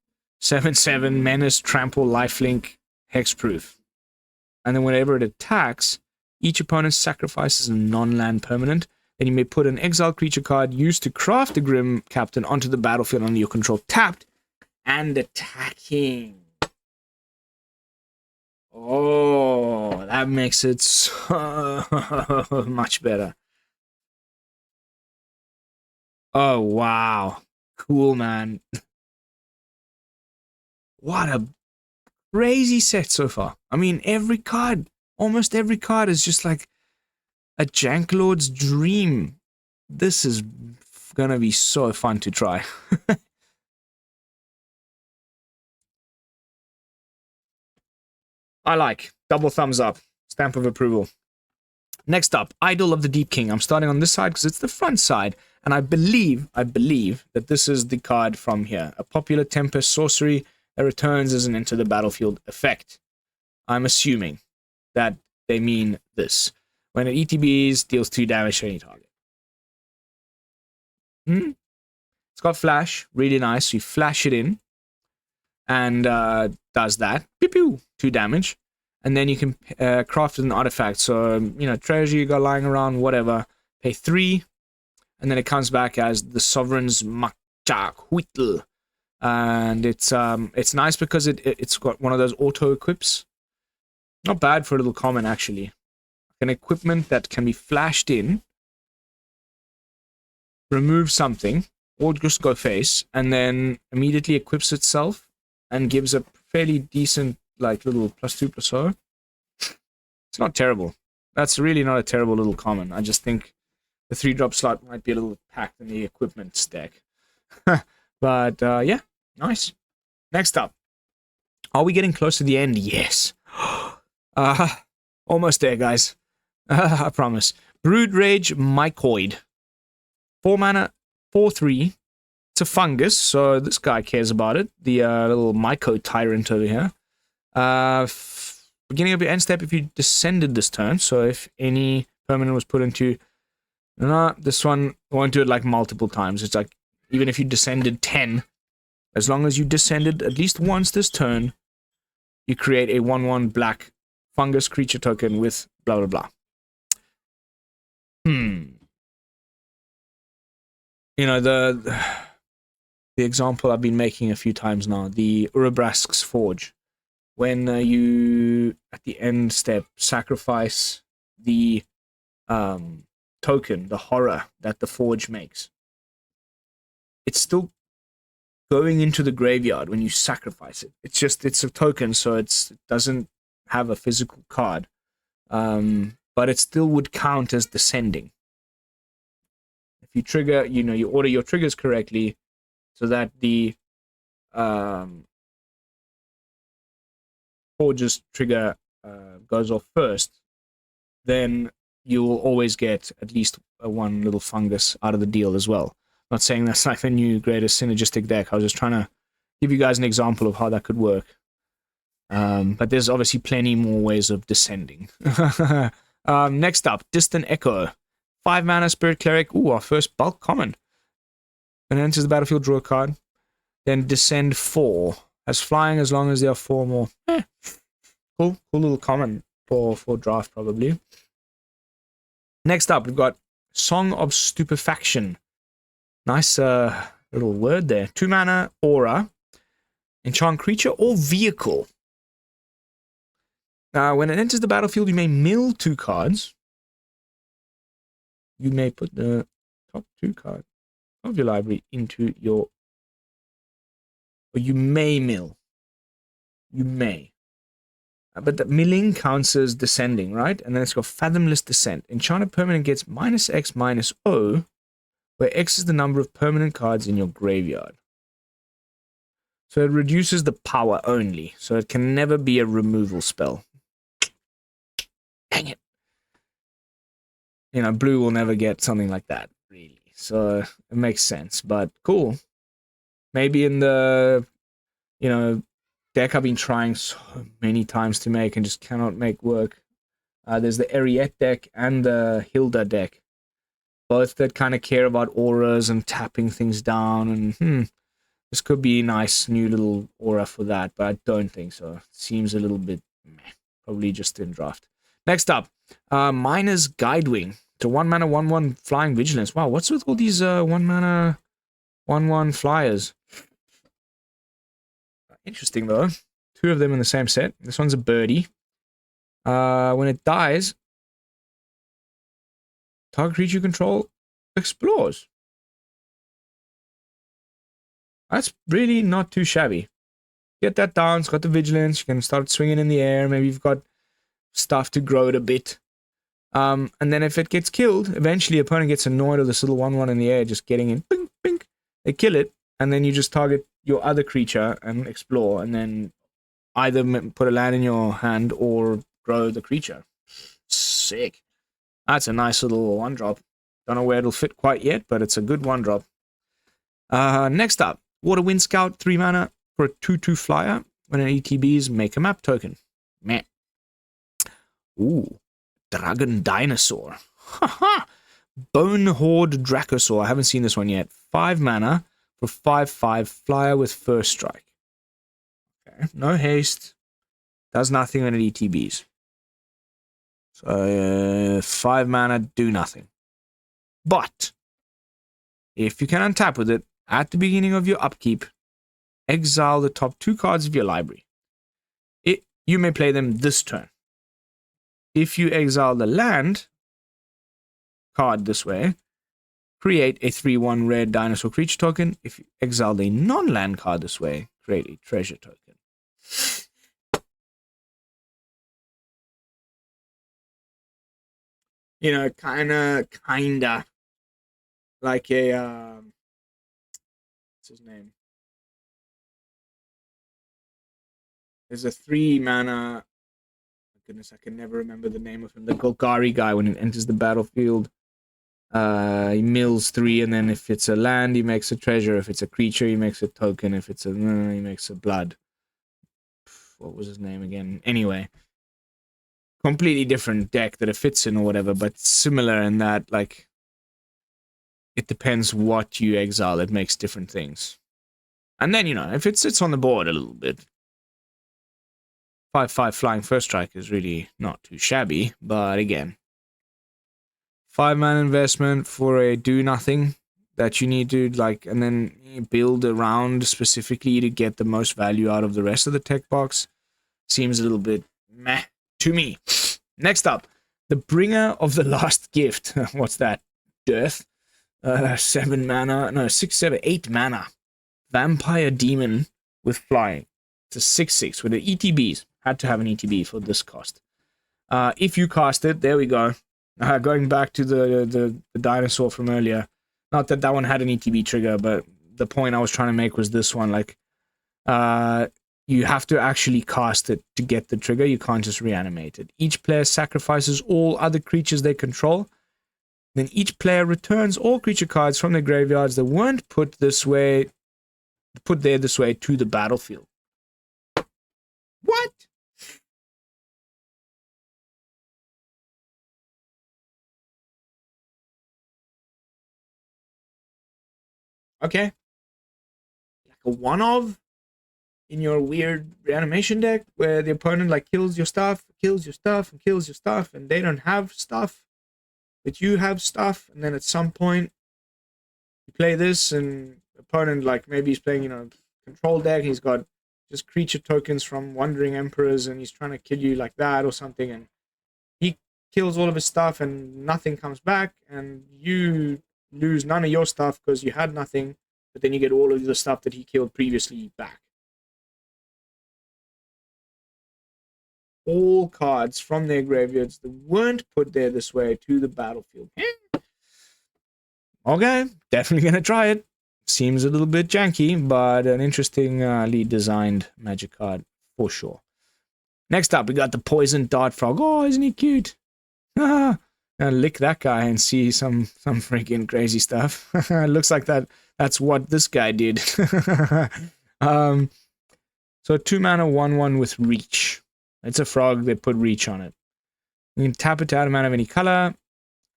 7/7, menace, trample, lifelink, hexproof. And then whenever it attacks, each opponent sacrifices a non-land permanent. Then you may put an exiled creature card used to craft the Grim Captain onto the battlefield under your control, tapped and attacking. Oh, that makes it so much better. Oh, wow. Cool, man. What a crazy set so far. I mean, almost every card is just like a Janklord's dream. This is gonna be so fun to try. I like. Double thumbs up. Stamp of approval. Next up, Idol of the Deep King. I'm starting on this side because it's the front side. And I believe that this is the card from here. A popular Tempest sorcery that returns as an enter the battlefield effect. I'm assuming that they mean this. When it ETBs, deals 2 damage to any target. It's got flash. Really nice. So you flash it in. And does that. Pew pew. 2 damage. And then you can craft an artifact. So, treasure you got lying around, whatever. Pay 3. And then it comes back as the Sovereign's Machakhuitl. And it's nice because it's got one of those auto equips. Not bad for a little common, actually. An equipment that can be flashed in, remove something, or just go face, and then immediately equips itself and gives a fairly decent, like, little +2/+0. It's not terrible. That's really not a terrible little common. I just think the 3-drop slot might be a little packed in the equipment stack. But, yeah, nice. Next up. Are we getting close to the end? Yes. Almost there, guys. I promise. Brood Rage Mycoid. 4 mana, 4/3. It's a fungus, so this guy cares about it. The little Myco Tyrant over here. Beginning of your end step if you descended this turn, so if any permanent was put into... No, this one won't do it like multiple times. It's like, even if you descended 10, as long as you descended at least once this turn, you create a 1/1 black fungus creature token with blah blah blah. The the example I've been making a few times now, the Urabrask's Forge. When you, at the end step, sacrifice the token, the horror that the Forge makes, it's still going into the graveyard when you sacrifice it. It's a token, so it doesn't have a physical card. But it still would count as descending. If you trigger, you order your triggers correctly so that the Forge's trigger goes off first, then you will always get at least one little fungus out of the deal as well. I'm not saying that's like the new greatest synergistic deck. I was just trying to give you guys an example of how that could work. But there's obviously plenty more ways of descending. Next up, Distant Echo. 5 mana Spirit Cleric. Ooh, our first bulk common. When it enters the battlefield, draw a card. Then descend 4. As flying as long as there are 4 more. Cool little common for draft, probably. Next up, we've got Song of Stupefaction. Nice little word there. 2 mana, aura. Enchant creature or vehicle. When it enters the battlefield, you may mill 2 cards. You may put the top 2 cards of your library into your... Or you may mill. You may. But the milling counts as descending, right? And then it's got Fathomless Descent. Enchanted permanent gets -X -O, where X is the number of permanent cards in your graveyard. So it reduces the power only. So it can never be a removal spell. Dang it. Blue will never get something like that, really. So it makes sense, but cool. Maybe in the, deck I've been trying so many times to make and just cannot make work. There's the Ariette deck and the Hilda deck. Both that kind of care about auras and tapping things down. And this could be a nice new little aura for that, but I don't think so. It seems a little bit meh. Probably just in draft. Next up, Miner's Guidewing. It's a 1 mana 1/1 flying vigilance. Wow, what's with all these 1 mana 1/1 flyers? Interesting though. 2 of them in the same set. This one's a birdie. When it dies, target creature you control explores. That's really not too shabby. Get that down. It's got the vigilance. You can start swinging in the air. Maybe you've got stuff to grow it a bit. And then if it gets killed, eventually opponent gets annoyed with this little 1/1 in the air just getting in. Bing, bing. They kill it. And then you just target your other creature and explore. And then either put a land in your hand or grow the creature. Sick. That's a nice little 1-drop. Don't know where it'll fit quite yet, but it's a good 1-drop. Next up, Waterwind Scout, 3 mana for a 2/2 flyer. When it ETBs, make a map token. Meh. Ooh, Dragon Dinosaur. Haha! Bone Horde Dracosaur. I haven't seen this one yet. 5 mana for 5/5 flyer with first strike. Okay, no haste. Does nothing when it ETBs. So 5 mana, do nothing. But if you can untap with it at the beginning of your upkeep, exile the top 2 cards of your library. You may play them this turn. If you exile the land card this way, create a 3/1 red dinosaur creature token. If you exile the non-land card this way, create a treasure token. Kinda like a what's his name? There's a 3 mana. Oh goodness, I can never remember the name of him. The Golgari guy. When it enters the battlefield, he mills 3, and then if it's a land, he makes a treasure. If it's a creature, he makes a token. If it's he makes a blood. What was his name again? Anyway, completely different deck that it fits in or whatever, but similar in that, like, it depends what you exile. It makes different things. And then, if it sits on the board a little bit, 5/5 flying first strike is really not too shabby, but again, 5 mana investment for a do nothing that you need to like, and then build around specifically to get the most value out of the rest of the tech box. Seems a little bit meh to me. Next up, the Bringer of the Last Gift. What's that? Dearth. 7 mana. No, 6, 7, 8 mana. Vampire Demon with flying. It's a 6/6 with the ETBs. Had to have an ETB for this cost. If you cast it, there we go. Going back to the dinosaur from earlier. Not that that one had an ETB trigger, but the point I was trying to make was this one. Like, you have to actually cast it to get the trigger. You can't just reanimate it. Each player sacrifices all other creatures they control. Then each player returns all creature cards from their graveyards that weren't put this way to the battlefield. What? Okay. Like a one-of in your weird reanimation deck where the opponent like kills your stuff, and they don't have stuff, but you have stuff, and then at some point you play this and opponent like maybe he's playing, control deck, he's got just creature tokens from Wandering Emperors and he's trying to kill you like that or something, and he kills all of his stuff and nothing comes back, and you lose none of your stuff because you had nothing, but then you get all of the stuff that he killed previously back. All cards from their graveyards that weren't put there this way to the battlefield. Okay, definitely gonna try it. Seems a little bit janky, but an interestingly designed Magic card for sure. Next up, we got the Poison Dart Frog. Oh, isn't he cute? Now lick that guy and see some freaking crazy stuff. Looks like that's what this guy did. So 2 mana 1/1 with Reach. It's a frog, they put Reach on it. You can tap it to add a mana of any color,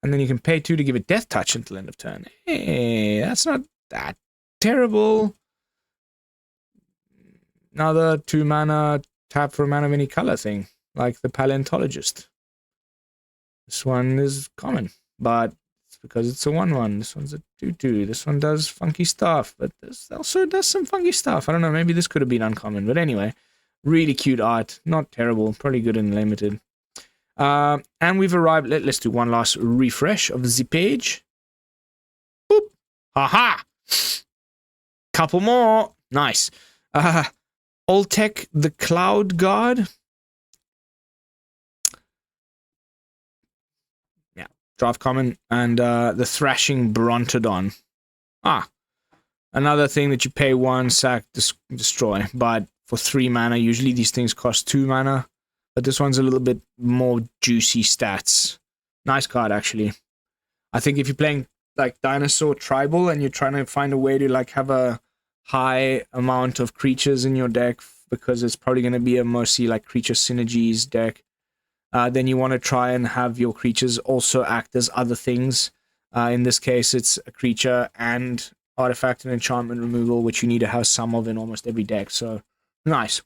and then you can pay 2 to give it Death Touch until end of turn. Hey, that's not that terrible. Another 2 mana tap for a mana of any color thing, like the Paleontologist. This one is common, but it's because it's a 1/1. This one's a 2/2. This one does funky stuff, but this also does some funky stuff. I don't know, maybe this could have been uncommon, but anyway. Really cute art. Not terrible. Probably good in limited. And we've arrived. Let's do one last refresh of the page. Boop. Haha. Couple more. Nice. Oltec the Cloud Guard. Yeah. Draft common. And the Thrashing Brontodon. Another thing that you pay 1, sack, destroy. But for 3 mana, usually these things cost 2 mana. But this one's a little bit more juicy stats. Nice card, actually. I think if you're playing like Dinosaur Tribal and you're trying to find a way to like have a high amount of creatures in your deck, because it's probably going to be a mostly like creature synergies deck, then you want to try and have your creatures also act as other things. In this case, it's a creature and artifact and enchantment removal, which you need to have some of in almost every deck. So nice.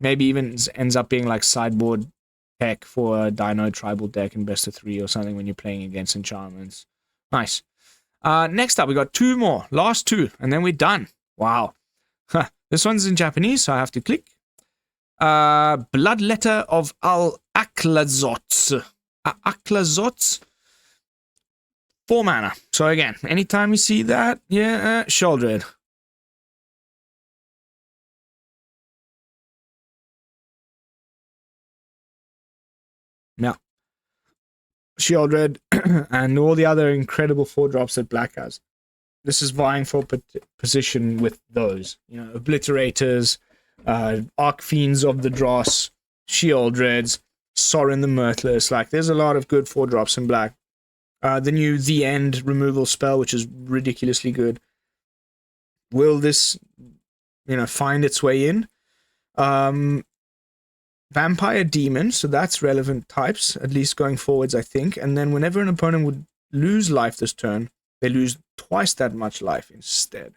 Maybe even ends up being like sideboard tech for a Dino Tribal deck in best of 3 or something when you're playing against enchantments. Nice. Next up, we got 2 more. Last 2, and then we're done. Wow. This one's in Japanese, so I have to click. Bloodletter of Al-Aklazots. Aklazots. 4 mana. So again, anytime you see that, yeah, Sheoldred. Yeah. Sheoldred and all the other incredible 4-drops that Black has. This is vying for position with those. Obliterators, Archfiends of the Dross, Sheoldreds, Sorin the Mirthless. Like, there's a lot of good 4-drops in Black. The new The End removal spell, which is ridiculously good. Will this, find its way in? Vampire Demon, so that's relevant types, at least going forwards, I think. And then whenever an opponent would lose life this turn, they lose twice that much life instead.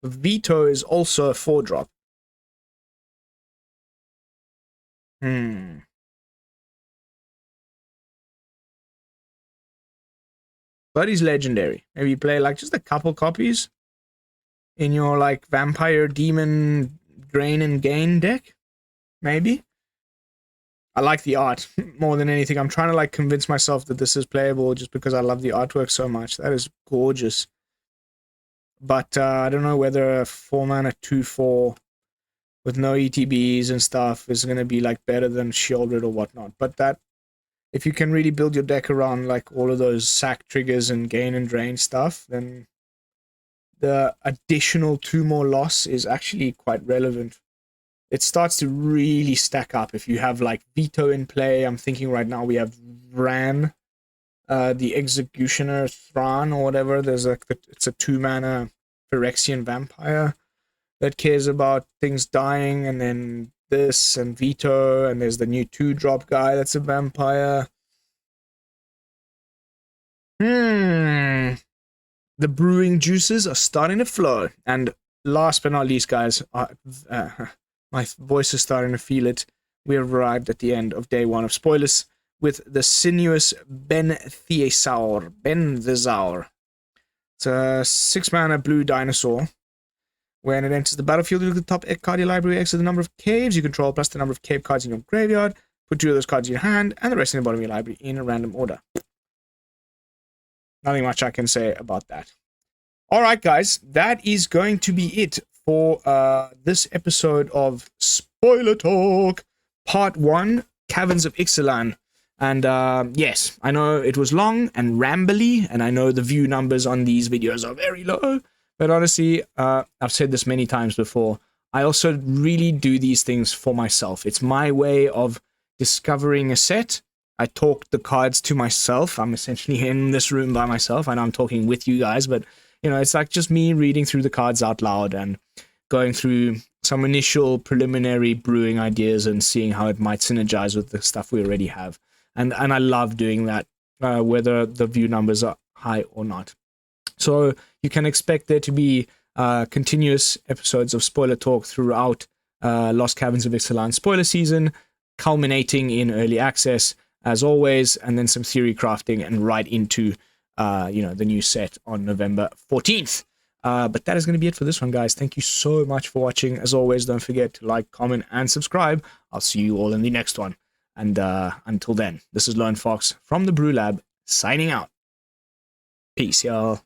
Veto is also a 4-drop. but he's legendary. Maybe you play like just a couple copies in your like vampire, demon, drain and gain deck. Maybe. I like the art more than anything. I'm trying to like convince myself that this is playable just because I love the artwork so much. That is gorgeous. But I don't know whether a 4-mana 2/4 with no ETBs and stuff is going to be like better than Shieldred or whatnot. But that, if you can really build your deck around like all of those sack triggers and gain and drain stuff, then the additional 2 more loss is actually quite relevant. It starts to really stack up if you have like Veto in play. I'm thinking right now we have Ran, the Executioner Thran or whatever. There's like it's a 2-mana Phyrexian vampire that cares about things dying, and then this and Veto, and there's the new 2-drop guy that's a vampire. The brewing juices are starting to flow. And last but not least, guys, my voice is starting to feel it. We have arrived at the end of day 1 of spoilers with the sinuous Benthesaur. It's a 6-mana blue dinosaur. When it enters the battlefield, you look at the top card of your library, exit the number of caves you control, plus the number of cave cards in your graveyard. Put 2 of those cards in your hand, and the rest in the bottom of your library in a random order. Nothing much I can say about that. Alright, guys, that is going to be it for this episode of Spoiler Talk, Part 1, Caverns of Ixalan. And yes, I know it was long and rambly, and I know the view numbers on these videos are very low, but honestly, I've said this many times before, I also really do these things for myself. It's my way of discovering a set. I talk the cards to myself. I'm essentially in this room by myself. I know I'm talking with you guys, but you know, it's like just me reading through the cards out loud and going through some initial preliminary brewing ideas and seeing how it might synergize with the stuff we already have. And I love doing that, whether the view numbers are high or not. So you can expect there to be continuous episodes of Spoiler Talk throughout Lost Caverns of Ixalan spoiler season, culminating in early access, as always, and then some theory crafting and right into the new set on November 14th. But that is going to be it for this one, guys. Thank you so much for watching. As always, don't forget to like, comment, and subscribe. I'll see you all in the next one. And until then, this is Lone Fox from the Brew Lab, signing out. Peace, y'all.